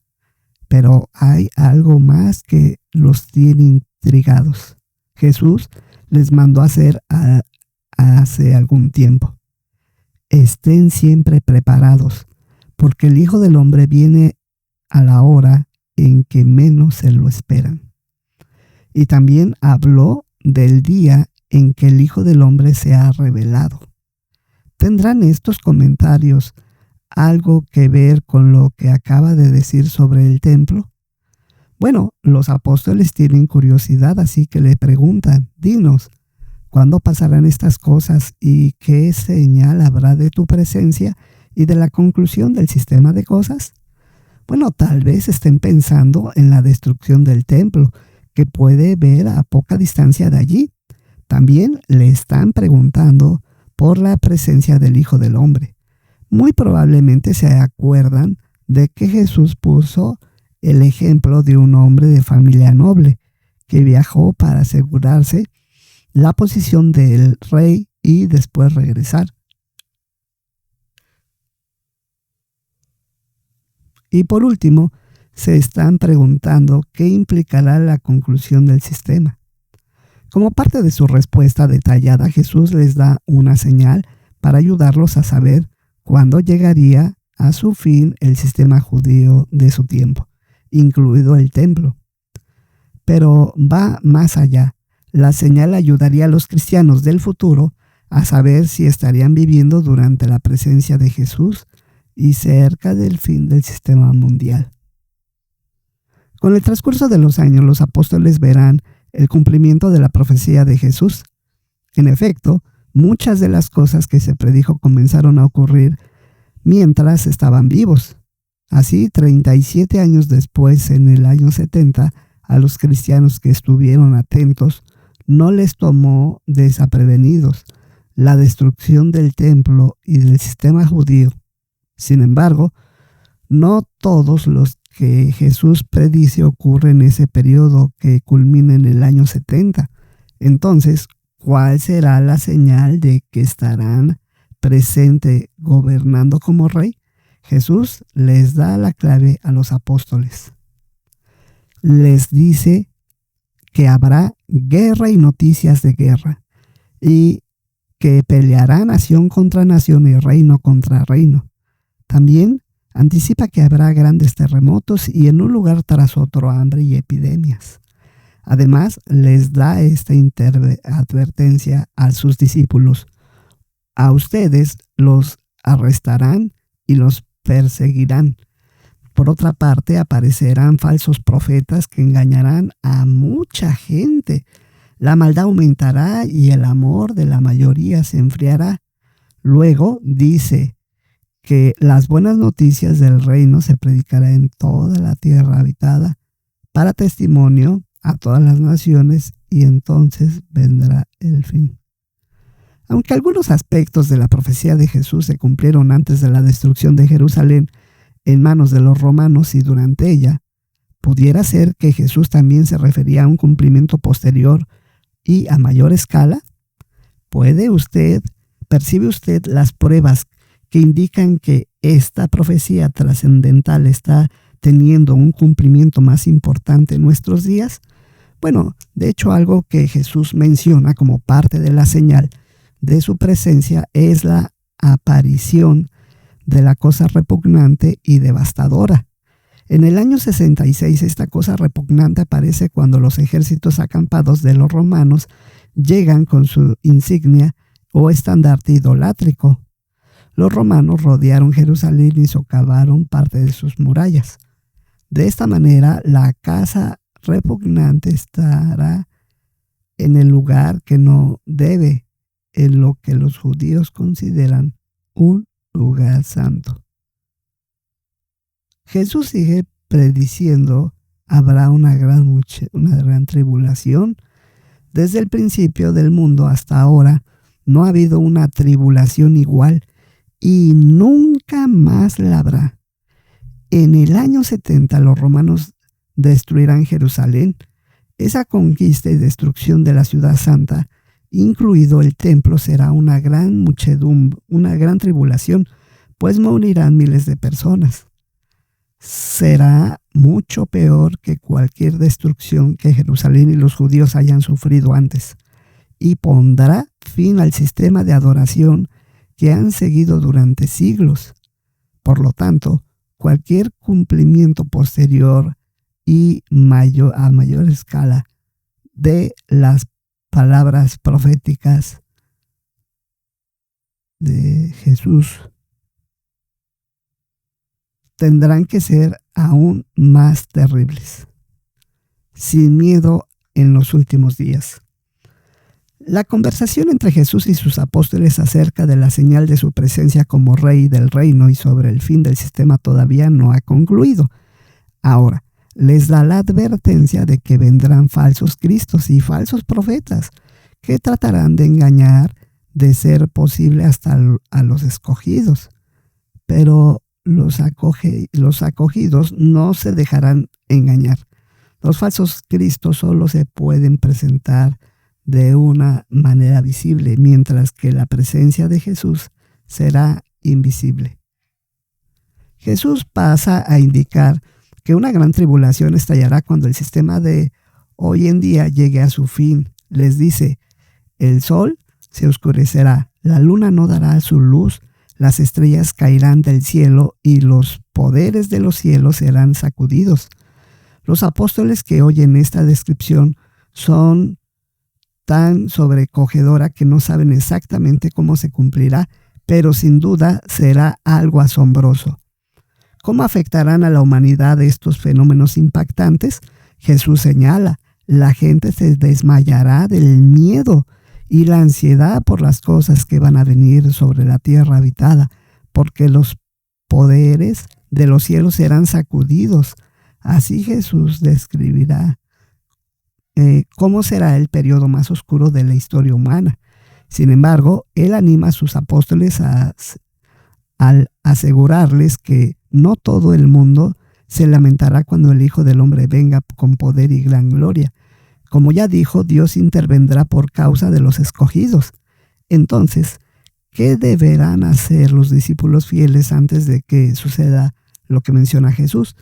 Pero hay algo más que los tiene intrigados. Jesús les mandó a hacer hace algún tiempo. Estén siempre preparados, porque el Hijo del Hombre viene a la hora en que menos se lo esperan. Y también habló del día en que el Hijo del Hombre se ha revelado. ¿Tendrán estos comentarios algo que ver con lo que acaba de decir sobre el templo? Bueno, los apóstoles tienen curiosidad, así que le preguntan: dinos, ¿cuándo pasarán estas cosas y qué señal habrá de tu presencia y de la conclusión del sistema de cosas? Bueno, tal vez estén pensando en la destrucción del templo, que puede ver a poca distancia de allí. También le están preguntando por la presencia del Hijo del Hombre. Muy probablemente se acuerdan de que Jesús puso el ejemplo de un hombre de familia noble que viajó para asegurarse la posición del rey y después regresar. Y por último, se están preguntando qué implicará la conclusión del sistema. Como parte de su respuesta detallada, Jesús les da una señal para ayudarlos a saber cuándo llegaría a su fin el sistema judío de su tiempo, incluido el templo. Pero va más allá. La señal ayudaría a los cristianos del futuro a saber si estarían viviendo durante la presencia de Jesús y cerca del fin del sistema mundial. Con el transcurso de los años, los apóstoles verán el cumplimiento de la profecía de Jesús. En efecto, muchas de las cosas que se predijo comenzaron a ocurrir mientras estaban vivos. Así, 37 años después, en el año 70, a los cristianos que estuvieron atentos no les tomó desprevenidos la destrucción del templo y del sistema judío. Sin embargo, no todos los que Jesús predice ocurren en ese periodo que culmina en el año 70. Entonces, ¿cuál será la señal de que estarán presentes gobernando como rey? Jesús les da la clave a los apóstoles. Les dice que habrá guerra y noticias de guerra, y que peleará nación contra nación y reino contra reino. También anticipa que habrá grandes terremotos y en un lugar tras otro hambre y epidemias. Además, les da esta advertencia a sus discípulos: a ustedes los arrestarán y los perseguirán. Por otra parte, aparecerán falsos profetas que engañarán a mucha gente. La maldad aumentará y el amor de la mayoría se enfriará. Luego dice que las buenas noticias del reino se predicarán en toda la tierra habitada para testimonio a todas las naciones, y entonces vendrá el fin. Aunque algunos aspectos de la profecía de Jesús se cumplieron antes de la destrucción de Jerusalén en manos de los romanos y durante ella, pudiera ser que Jesús también se refería a un cumplimiento posterior y a mayor escala. ¿Percibe usted las pruebas que indican que esta profecía trascendental está teniendo un cumplimiento más importante en nuestros días? Bueno, de hecho, algo que Jesús menciona como parte de la señal de su presencia es la aparición de la cosa repugnante y devastadora. En el año 66, esta cosa repugnante aparece cuando los ejércitos acampados de los romanos llegan con su insignia o estandarte idolátrico. Los romanos rodearon Jerusalén y socavaron parte de sus murallas. De esta manera, la casa repugnante estará en el lugar que no debe, en lo que los judíos consideran un lugar santo. Jesús sigue prediciendo: habrá una gran tribulación. Desde el principio del mundo hasta ahora no ha habido una tribulación igual, y nunca más la habrá. En el año 70 los romanos destruirán Jerusalén. Esa conquista y destrucción de la ciudad santa, incluido el templo, será una gran tribulación, pues morirán miles de personas. Será mucho peor que cualquier destrucción que Jerusalén y los judíos hayan sufrido antes. y pondrá fin al sistema de adoración que han seguido durante siglos. Por lo tanto, cualquier cumplimiento posterior y a mayor escala de las palabras proféticas de Jesús tendrán que ser aún más terribles, sin miedo en los últimos días. La conversación entre Jesús y sus apóstoles acerca de la señal de su presencia como rey del reino y sobre el fin del sistema todavía no ha concluido. Ahora, les da la advertencia de que vendrán falsos cristos y falsos profetas que tratarán de engañar, de ser posible, hasta a los escogidos. Pero los acogidos no se dejarán engañar. Los falsos cristos solo se pueden presentar de una manera visible, mientras que la presencia de Jesús será invisible. Jesús pasa a indicar que una gran tribulación estallará cuando el sistema de hoy en día llegue a su fin. Les dice: el sol se oscurecerá, la luna no dará su luz, las estrellas caerán del cielo y los poderes de los cielos serán sacudidos. Los apóstoles que oyen esta descripción son tan sobrecogedora que no saben exactamente cómo se cumplirá, pero sin duda será algo asombroso. ¿Cómo afectarán a la humanidad estos fenómenos impactantes? Jesús señala: la gente se desmayará del miedo y la ansiedad por las cosas que van a venir sobre la tierra habitada, porque los poderes de los cielos serán sacudidos. Así Jesús describirá cómo será el periodo más oscuro de la historia humana. Sin embargo, él anima a sus apóstoles al asegurarles que no todo el mundo se lamentará cuando el Hijo del Hombre venga con poder y gran gloria. Como ya dijo, Dios intervendrá por causa de los escogidos. Entonces, ¿qué deberán hacer los discípulos fieles antes de que suceda lo que menciona Jesús?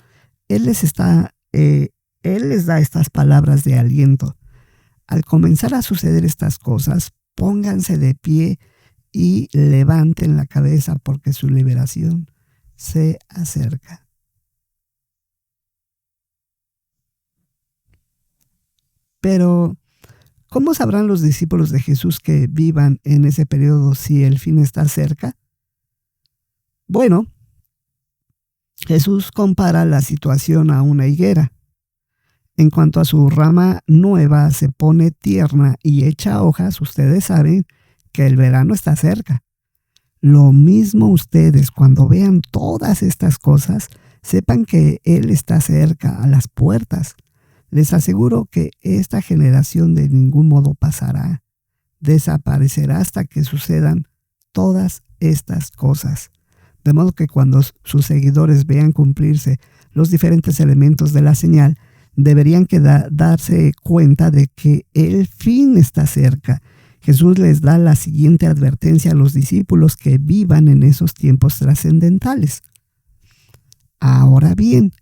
Él les da estas palabras de aliento. Al comenzar a suceder estas cosas, pónganse de pie y levanten la cabeza, porque su liberación se acerca. Pero, ¿cómo sabrán los discípulos de Jesús que vivan en ese periodo si el fin está cerca? Bueno, Jesús compara la situación a una higuera. En cuanto a su rama nueva se pone tierna y echa hojas, ustedes saben que el verano está cerca. Lo mismo ustedes, cuando vean todas estas cosas, sepan que Él está cerca, a las puertas. Les aseguro que esta generación de ningún modo pasará, desaparecerá hasta que sucedan todas estas cosas. De modo que cuando sus seguidores vean cumplirse los diferentes elementos de la señal, deberían darse cuenta de que el fin está cerca. Jesús les da la siguiente advertencia a los discípulos que vivan en esos tiempos trascendentales. Ahora bien,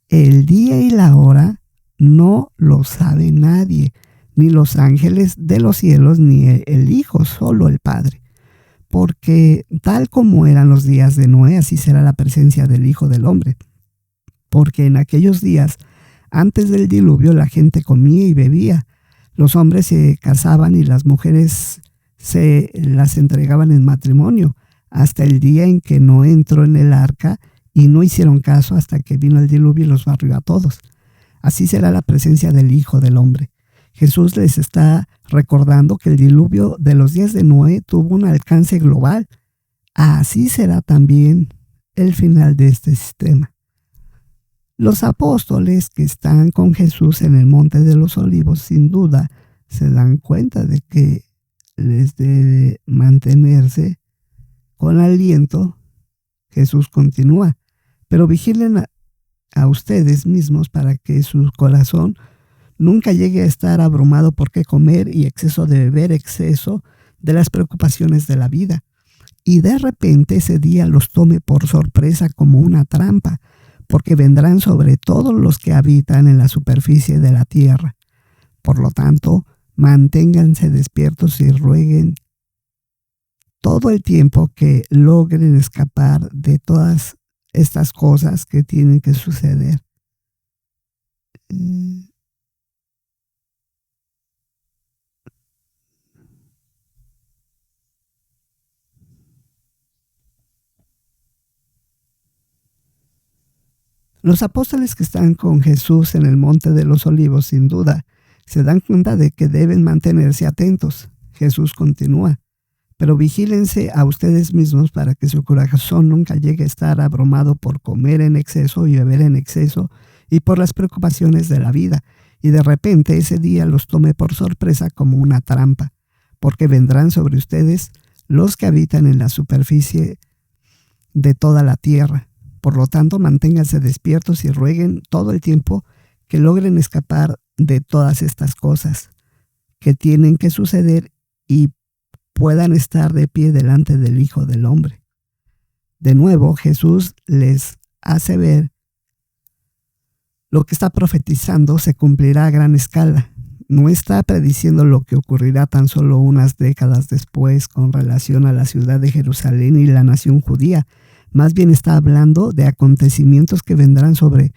el día y la hora no lo sabe nadie, ni los ángeles de los cielos, ni el Hijo, solo el Padre. Porque tal como eran los días de Noé, así será la presencia del Hijo del Hombre. Porque en aquellos días, antes del diluvio, la gente comía y bebía. Los hombres se casaban y las mujeres se las entregaban en matrimonio, hasta el día en que Noé entró en el arca, y no hicieron caso hasta que vino el diluvio y los barrió a todos. Así será la presencia del Hijo del Hombre. Jesús les está recordando que el diluvio de los días de Noé tuvo un alcance global. Así será también el final de este sistema. Los apóstoles que están con Jesús en el Monte de los Olivos sin duda se dan cuenta de que les debe mantenerse con aliento. Jesús continúa: pero vigilen a ustedes mismos para que su corazón nunca llegue a estar abrumado por qué comer y exceso de beber, exceso de las preocupaciones de la vida. Y de repente ese día los tome por sorpresa como una trampa, porque vendrán sobre todos los que habitan en la superficie de la tierra. Por lo tanto, Manténganse despiertos y rueguen todo el tiempo que logren escapar de todas estas cosas que tienen que suceder. Los apóstoles que están con Jesús en el Monte de los Olivos, sin duda, se dan cuenta de que deben mantenerse atentos. Jesús continúa: pero vigílense a ustedes mismos para que su corazón nunca llegue a estar abrumado por comer en exceso y beber en exceso y por las preocupaciones de la vida, y de repente ese día los tome por sorpresa como una trampa, porque vendrán sobre ustedes los que habitan en la superficie de toda la tierra. Por lo tanto, manténganse despiertos y rueguen todo el tiempo que logren escapar de todas estas cosas que tienen que suceder y puedan estar de pie delante del Hijo del Hombre. De nuevo, Jesús les hace ver lo que está profetizando se cumplirá a gran escala. No está prediciendo lo que ocurrirá tan solo unas décadas después con relación a la ciudad de Jerusalén y la nación judía. Más bien está hablando de acontecimientos que vendrán sobre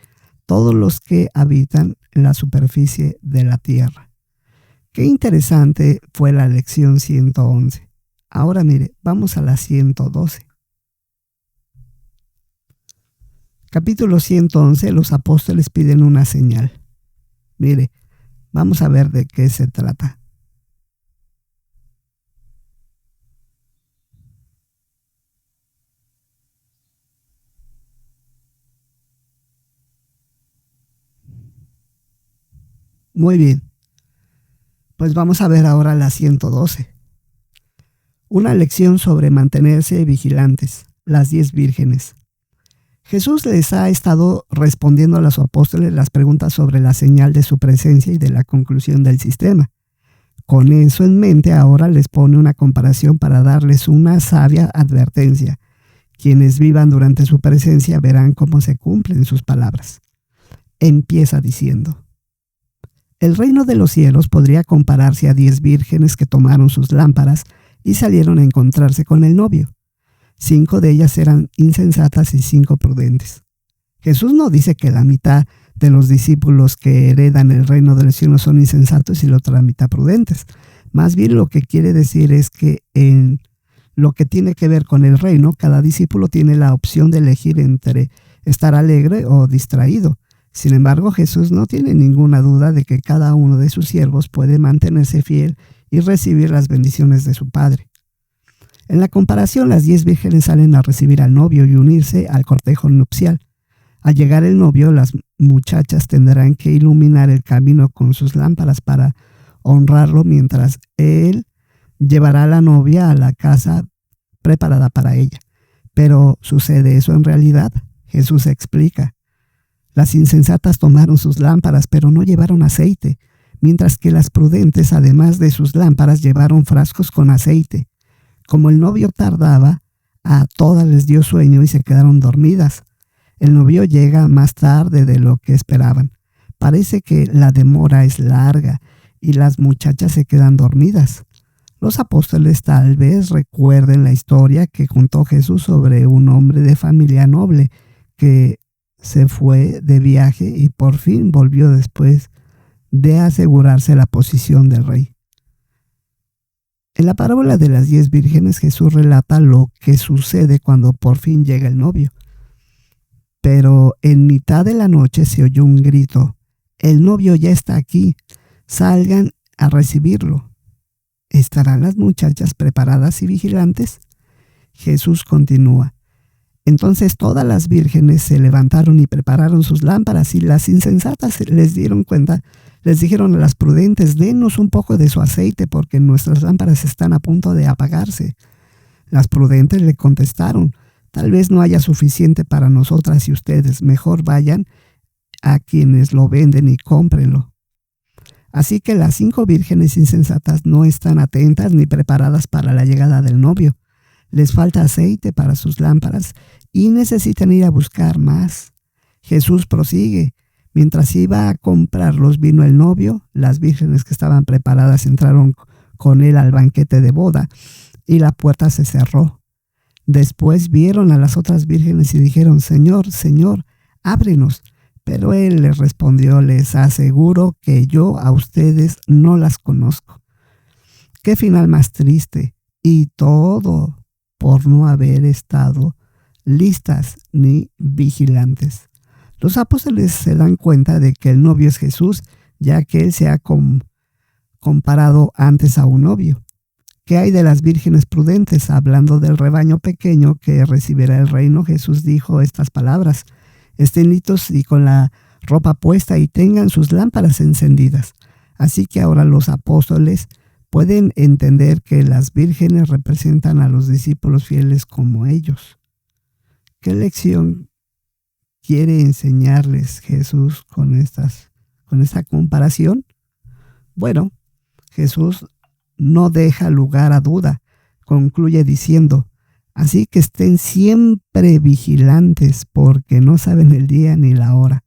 todos los que habitan en la superficie de la tierra. Qué interesante fue la lección 111. Ahora mire, vamos a la 112. Capítulo 111, los apóstoles piden una señal. Mire, vamos a ver de qué se trata. Muy bien, pues vamos a ver ahora la 112. Una lección sobre mantenerse vigilantes, las 10 vírgenes. Jesús les ha estado respondiendo a los apóstoles las preguntas sobre la señal de su presencia y de la conclusión del sistema. Con eso en mente, ahora les pone una comparación para darles una sabia advertencia. Quienes vivan durante su presencia verán cómo se cumplen sus palabras. Empieza diciendo: el reino de los cielos podría compararse a 10 vírgenes que tomaron sus lámparas y salieron a encontrarse con el novio. 5 de ellas eran insensatas y 5 prudentes. Jesús no dice que la mitad de los discípulos que heredan el reino de los cielos son insensatos y la otra mitad prudentes. Más bien lo que quiere decir es que en lo que tiene que ver con el reino, cada discípulo tiene la opción de elegir entre estar alegre o distraído. Sin embargo, Jesús no tiene ninguna duda de que cada uno de sus siervos puede mantenerse fiel y recibir las bendiciones de su Padre. En la comparación, las 10 vírgenes salen a recibir al novio y unirse al cortejo nupcial. Al llegar el novio, las muchachas tendrán que iluminar el camino con sus lámparas para honrarlo, mientras él llevará a la novia a la casa preparada para ella. Pero ¿sucede eso en realidad? Jesús explica: las insensatas tomaron sus lámparas, pero no llevaron aceite, mientras que las prudentes, además de sus lámparas, llevaron frascos con aceite. Como el novio tardaba, a todas les dio sueño y se quedaron dormidas. El novio llega más tarde de lo que esperaban. Parece que la demora es larga y las muchachas se quedan dormidas. Los apóstoles tal vez recuerden la historia que contó Jesús sobre un hombre de familia noble que se fue de viaje y por fin volvió después de asegurarse la posición del rey. En la parábola de las 10 vírgenes, Jesús relata lo que sucede cuando por fin llega el novio. Pero en mitad de la noche se oyó un grito: el novio ya está aquí, salgan a recibirlo. ¿Estarán las muchachas preparadas y vigilantes? Jesús continúa: entonces todas las vírgenes se levantaron y prepararon sus lámparas, y las insensatas les dijeron a las prudentes: denos un poco de su aceite, porque nuestras lámparas están a punto de apagarse. Las prudentes le contestaron: tal vez no haya suficiente para nosotras y ustedes, mejor vayan a quienes lo venden y cómprenlo. Así que las 5 vírgenes insensatas no están atentas ni preparadas para la llegada del novio. Les falta aceite para sus lámparas y necesitan ir a buscar más. Jesús prosigue: Mientras iba a comprarlos, vino el novio. Las vírgenes que estaban preparadas entraron con él al banquete de boda y la puerta se cerró. Después vieron a las otras vírgenes y dijeron: Señor, Señor, ábrenos. Pero él les respondió: les aseguro que yo a ustedes no las conozco. Qué final más triste, y todo por no haber estado listas ni vigilantes. Los apóstoles se dan cuenta de que el novio es Jesús, ya que él se ha comparado antes a un novio. ¿Qué hay de las vírgenes prudentes? Hablando del rebaño pequeño que recibirá el reino, Jesús dijo estas palabras: estén listos y con la ropa puesta y tengan sus lámparas encendidas. Así que ahora los apóstoles pueden entender que las vírgenes representan a los discípulos fieles como ellos. ¿Qué lección quiere enseñarles Jesús con esta comparación? Bueno, Jesús no deja lugar a duda. Concluye diciendo: así que estén siempre vigilantes, porque no saben el día ni la hora.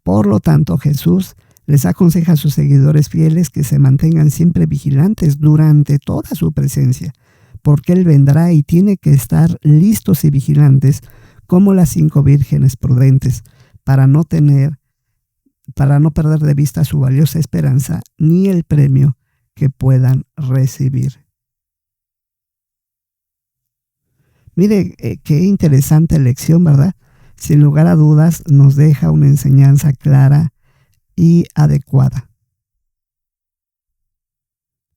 Por lo tanto, Jesús les aconseja a sus seguidores fieles que se mantengan siempre vigilantes durante toda su presencia, porque Él vendrá y tiene que estar listos y vigilantes como las 5 vírgenes prudentes, para no perder de vista su valiosa esperanza ni el premio que puedan recibir. Mire, qué interesante lección, ¿verdad? Sin lugar a dudas nos deja una enseñanza clara y adecuada.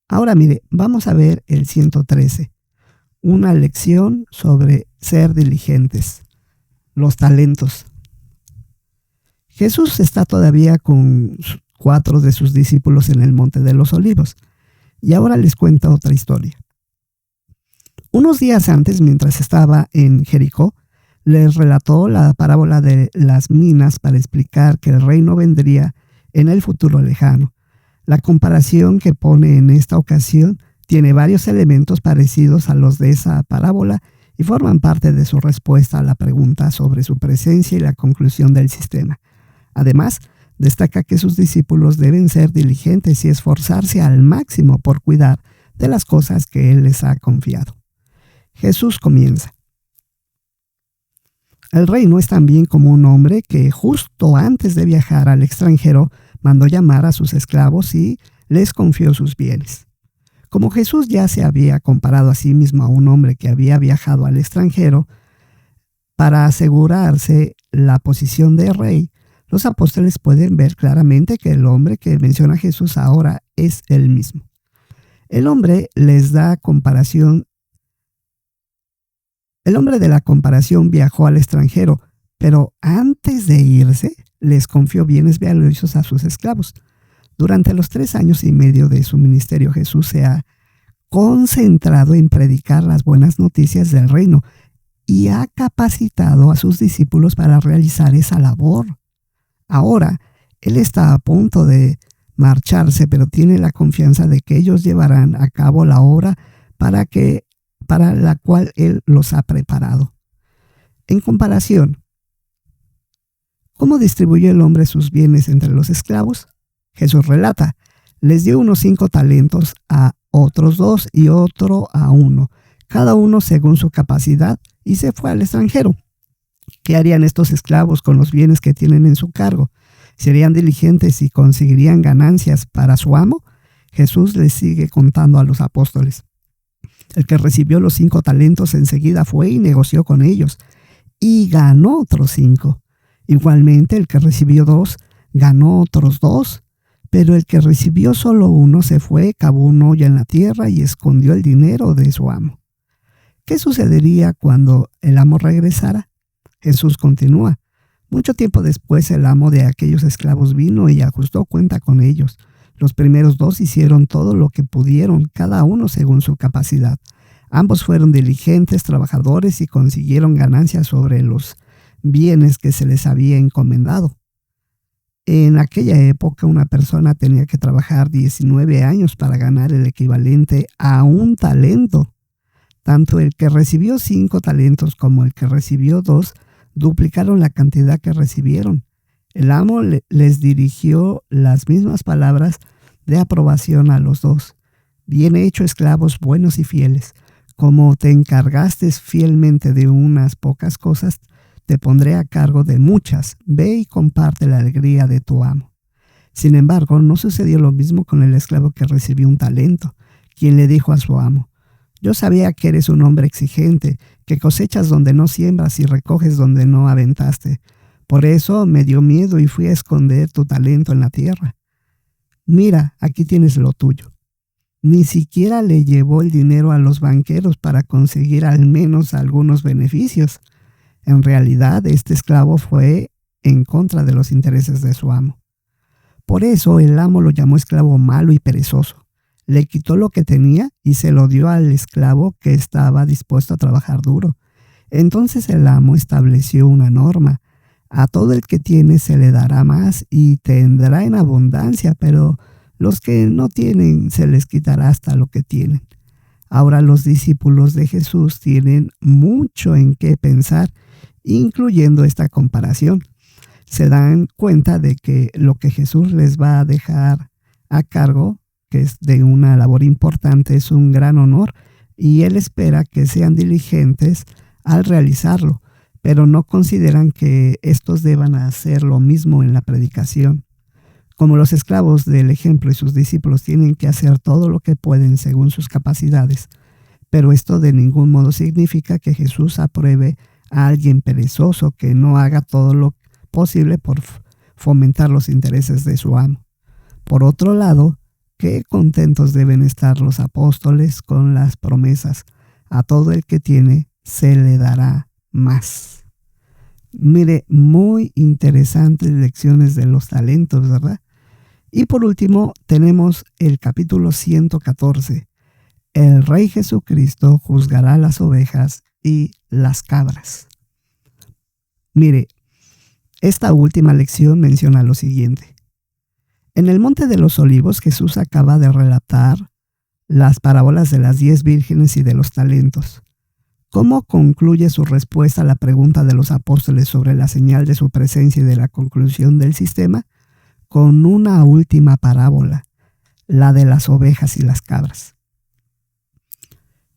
Ahora mire, vamos a ver el 113, una lección sobre ser diligentes, los talentos. Jesús está todavía con 4 de sus discípulos en el Monte de los Olivos, y ahora les cuenta otra historia. Unos días antes, mientras estaba en Jericó, les relató la parábola de las minas para explicar que el reino vendría en el futuro lejano. La comparación que pone en esta ocasión tiene varios elementos parecidos a los de esa parábola y forman parte de su respuesta a la pregunta sobre su presencia y la conclusión del sistema. Además, destaca que sus discípulos deben ser diligentes y esforzarse al máximo por cuidar de las cosas que Él les ha confiado. Jesús comienza: el reino es también como un hombre que justo antes de viajar al extranjero mandó llamar a sus esclavos y les confió sus bienes. Como Jesús ya se había comparado a sí mismo a un hombre que había viajado al extranjero para asegurarse la posición de rey, los apóstoles pueden ver claramente que el hombre que menciona Jesús ahora es él mismo. El hombre de la comparación viajó al extranjero, pero antes de irse les confió bienes valiosos a sus esclavos. Durante los 3 años y medio de su ministerio, Jesús se ha concentrado en predicar las buenas noticias del reino y ha capacitado a sus discípulos para realizar esa labor. Ahora, Él está a punto de marcharse, pero tiene la confianza de que ellos llevarán a cabo la obra para la cual Él los ha preparado. En comparación, ¿cómo distribuyó el hombre sus bienes entre los esclavos? Jesús relata: les dio unos 5 talentos, a otros 2 y otro a 1, cada uno según su capacidad, y se fue al extranjero. ¿Qué harían estos esclavos con los bienes que tienen en su cargo? ¿Serían diligentes y conseguirían ganancias para su amo? Jesús les sigue contando a los apóstoles: el que recibió los 5 talentos enseguida fue y negoció con ellos, y ganó otros 5. Igualmente, el que recibió 2, ganó otros 2. Pero el que recibió solo 1 se fue, cavó un hoyo en la tierra y escondió el dinero de su amo. ¿Qué sucedería cuando el amo regresara? Jesús continúa: mucho tiempo después el amo de aquellos esclavos vino y ajustó cuenta con ellos. Los primeros 2 hicieron todo lo que pudieron, cada uno según su capacidad. Ambos fueron diligentes trabajadores y consiguieron ganancias sobre los bienes que se les había encomendado. En aquella época una persona tenía que trabajar 19 años para ganar el equivalente a un talento. Tanto el que recibió 5 talentos como el que recibió 2 duplicaron la cantidad que recibieron. El amo les dirigió las mismas palabras de aprobación a los dos. Bien hecho, esclavos buenos y fieles. Como te encargaste fielmente de unas pocas cosas, te pondré a cargo de muchas. Ve y comparte la alegría de tu amo. Sin embargo, no sucedió lo mismo con el esclavo que recibió un talento, quien le dijo a su amo: yo sabía que eres un hombre exigente, que cosechas donde no siembras y recoges donde no aventaste. Por eso me dio miedo y fui a esconder tu talento en la tierra. Mira, aquí tienes lo tuyo. Ni siquiera le llevó el dinero a los banqueros para conseguir al menos algunos beneficios. En realidad, este esclavo fue en contra de los intereses de su amo. Por eso el amo lo llamó esclavo malo y perezoso. Le quitó lo que tenía y se lo dio al esclavo que estaba dispuesto a trabajar duro. Entonces el amo estableció una norma: a todo el que tiene se le dará más y tendrá en abundancia, pero los que no tienen se les quitará hasta lo que tienen. Ahora los discípulos de Jesús tienen mucho en qué pensar, incluyendo esta comparación. Se dan cuenta de que lo que Jesús les va a dejar a cargo, que es de una labor importante, es un gran honor, y Él espera que sean diligentes al realizarlo, pero no consideran que estos deban hacer lo mismo en la predicación. Como los esclavos del ejemplo y sus discípulos tienen que hacer todo lo que pueden según sus capacidades, pero esto de ningún modo significa que Jesús apruebe a alguien perezoso que no haga todo lo posible por fomentar los intereses de su amo. Por otro lado, qué contentos deben estar los apóstoles con las promesas: a todo el que tiene se le dará más. Mire, muy interesantes lecciones de los talentos, ¿verdad? Y por último, tenemos el capítulo 114. El Rey Jesucristo juzgará las ovejas y las cabras. Mire, esta última lección menciona lo siguiente. En el Monte de los Olivos, Jesús acaba de relatar las parábolas de las 10 vírgenes y de los talentos. ¿Cómo concluye su respuesta a la pregunta de los apóstoles sobre la señal de su presencia y de la conclusión del sistema? Con una última parábola, la de las ovejas y las cabras.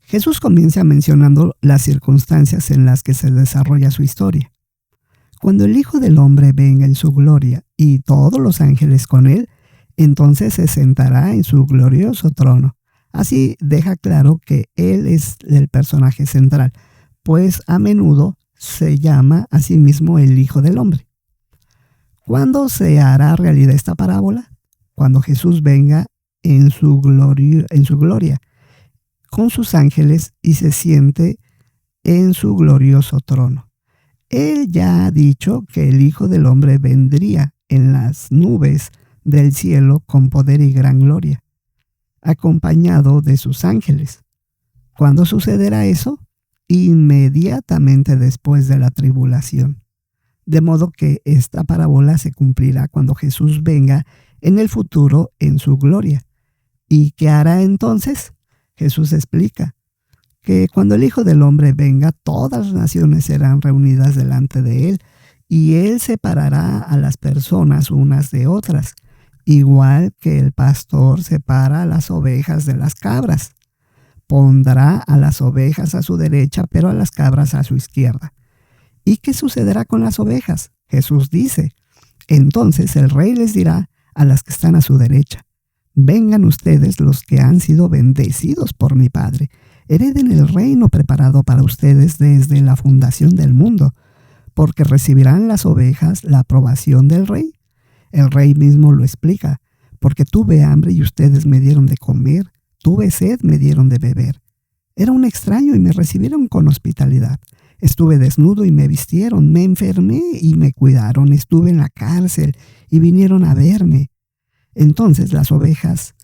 Jesús comienza mencionando las circunstancias en las que se desarrolla su historia. Cuando el Hijo del Hombre venga en su gloria y todos los ángeles con él, entonces se sentará en su glorioso trono. Así deja claro que él es el personaje central, pues a menudo se llama a sí mismo el Hijo del Hombre. ¿Cuándo se hará realidad esta parábola? Cuando Jesús venga en su gloria con sus ángeles y se siente en su glorioso trono. Él ya ha dicho que el Hijo del Hombre vendría en las nubes del cielo con poder y gran gloria, acompañado de sus ángeles. ¿Cuándo sucederá eso? Inmediatamente después de la tribulación. De modo que esta parábola se cumplirá cuando Jesús venga en el futuro en su gloria. ¿Y qué hará entonces? Jesús explica que cuando el Hijo del Hombre venga, todas las naciones serán reunidas delante de él, y él separará a las personas unas de otras, igual que el pastor separa a las ovejas de las cabras. Pondrá a las ovejas a su derecha, pero a las cabras a su izquierda. ¿Y qué sucederá con las ovejas? Jesús dice: entonces el rey les dirá a las que están a su derecha: vengan ustedes los que han sido bendecidos por mi Padre, hereden el reino preparado para ustedes desde la fundación del mundo, porque recibirán las ovejas la aprobación del rey. El rey mismo lo explica: porque tuve hambre y ustedes me dieron de comer, tuve sed, me dieron de beber. Era un extraño y me recibieron con hospitalidad. Estuve desnudo y me vistieron, me enfermé y me cuidaron, estuve en la cárcel y vinieron a verme. Entonces las ovejas,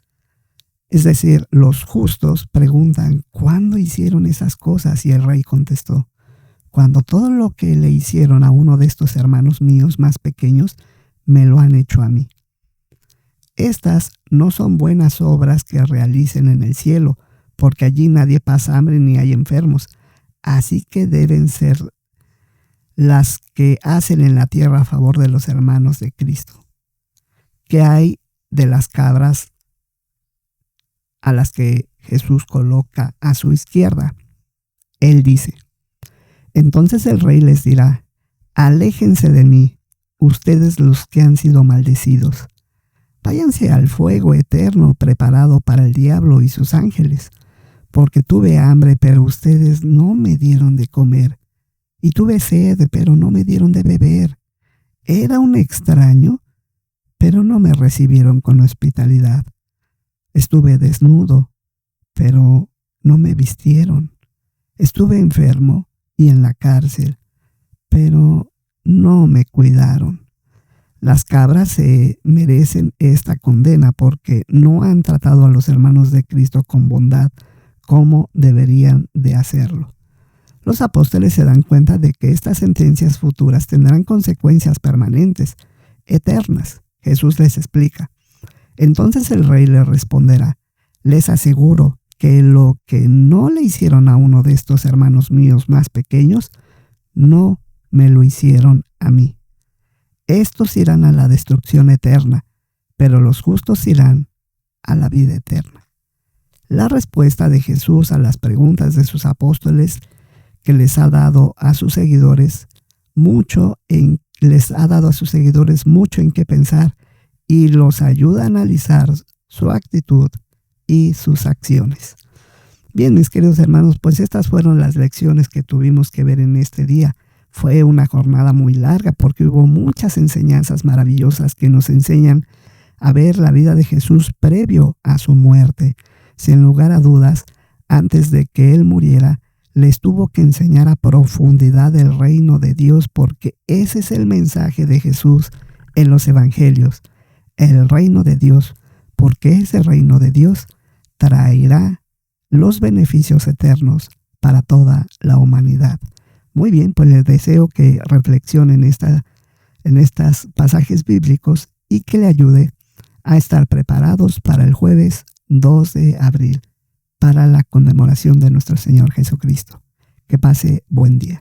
es decir, los justos, preguntan: ¿cuándo hicieron esas cosas? Y el rey contestó: cuando todo lo que le hicieron a uno de estos hermanos míos más pequeños, me lo han hecho a mí. Estas no son buenas obras que realicen en el cielo, porque allí nadie pasa hambre ni hay enfermos. Así que deben ser las que hacen en la tierra a favor de los hermanos de Cristo. ¿Qué hay de las cabras a las que Jesús coloca a su izquierda? Él dice: entonces el rey les dirá: aléjense de mí, ustedes los que han sido maldecidos. Váyanse al fuego eterno preparado para el diablo y sus ángeles, porque tuve hambre, pero ustedes no me dieron de comer, y tuve sed, pero no me dieron de beber. Era un extraño, pero no me recibieron con hospitalidad. Estuve desnudo, pero no me vistieron. Estuve enfermo y en la cárcel, pero no me cuidaron. Las cabras se merecen esta condena porque no han tratado a los hermanos de Cristo con bondad como deberían de hacerlo. Los apóstoles se dan cuenta de que estas sentencias futuras tendrán consecuencias permanentes, eternas. Jesús les explica: entonces el rey les responderá: les aseguro que lo que no le hicieron a uno de estos hermanos míos más pequeños, no me lo hicieron a mí. Estos irán a la destrucción eterna, pero los justos irán a la vida eterna. La respuesta de Jesús a las preguntas de sus apóstoles, que les ha dado a sus seguidores mucho en qué pensar, y los ayuda a analizar su actitud y sus acciones. Bien, mis queridos hermanos, pues estas fueron las lecciones que tuvimos que ver en este día. Fue una jornada muy larga porque hubo muchas enseñanzas maravillosas que nos enseñan a ver la vida de Jesús previo a su muerte. Sin lugar a dudas, antes de que Él muriera, les tuvo que enseñar a profundidad el reino de Dios, porque ese es el mensaje de Jesús en los evangelios. El reino de Dios, porque ese reino de Dios traerá los beneficios eternos para toda la humanidad. Muy bien, pues les deseo que reflexionen en estos pasajes bíblicos y que le ayude a estar preparados para el jueves 2 de abril, para la conmemoración de nuestro Señor Jesucristo. Que pase buen día.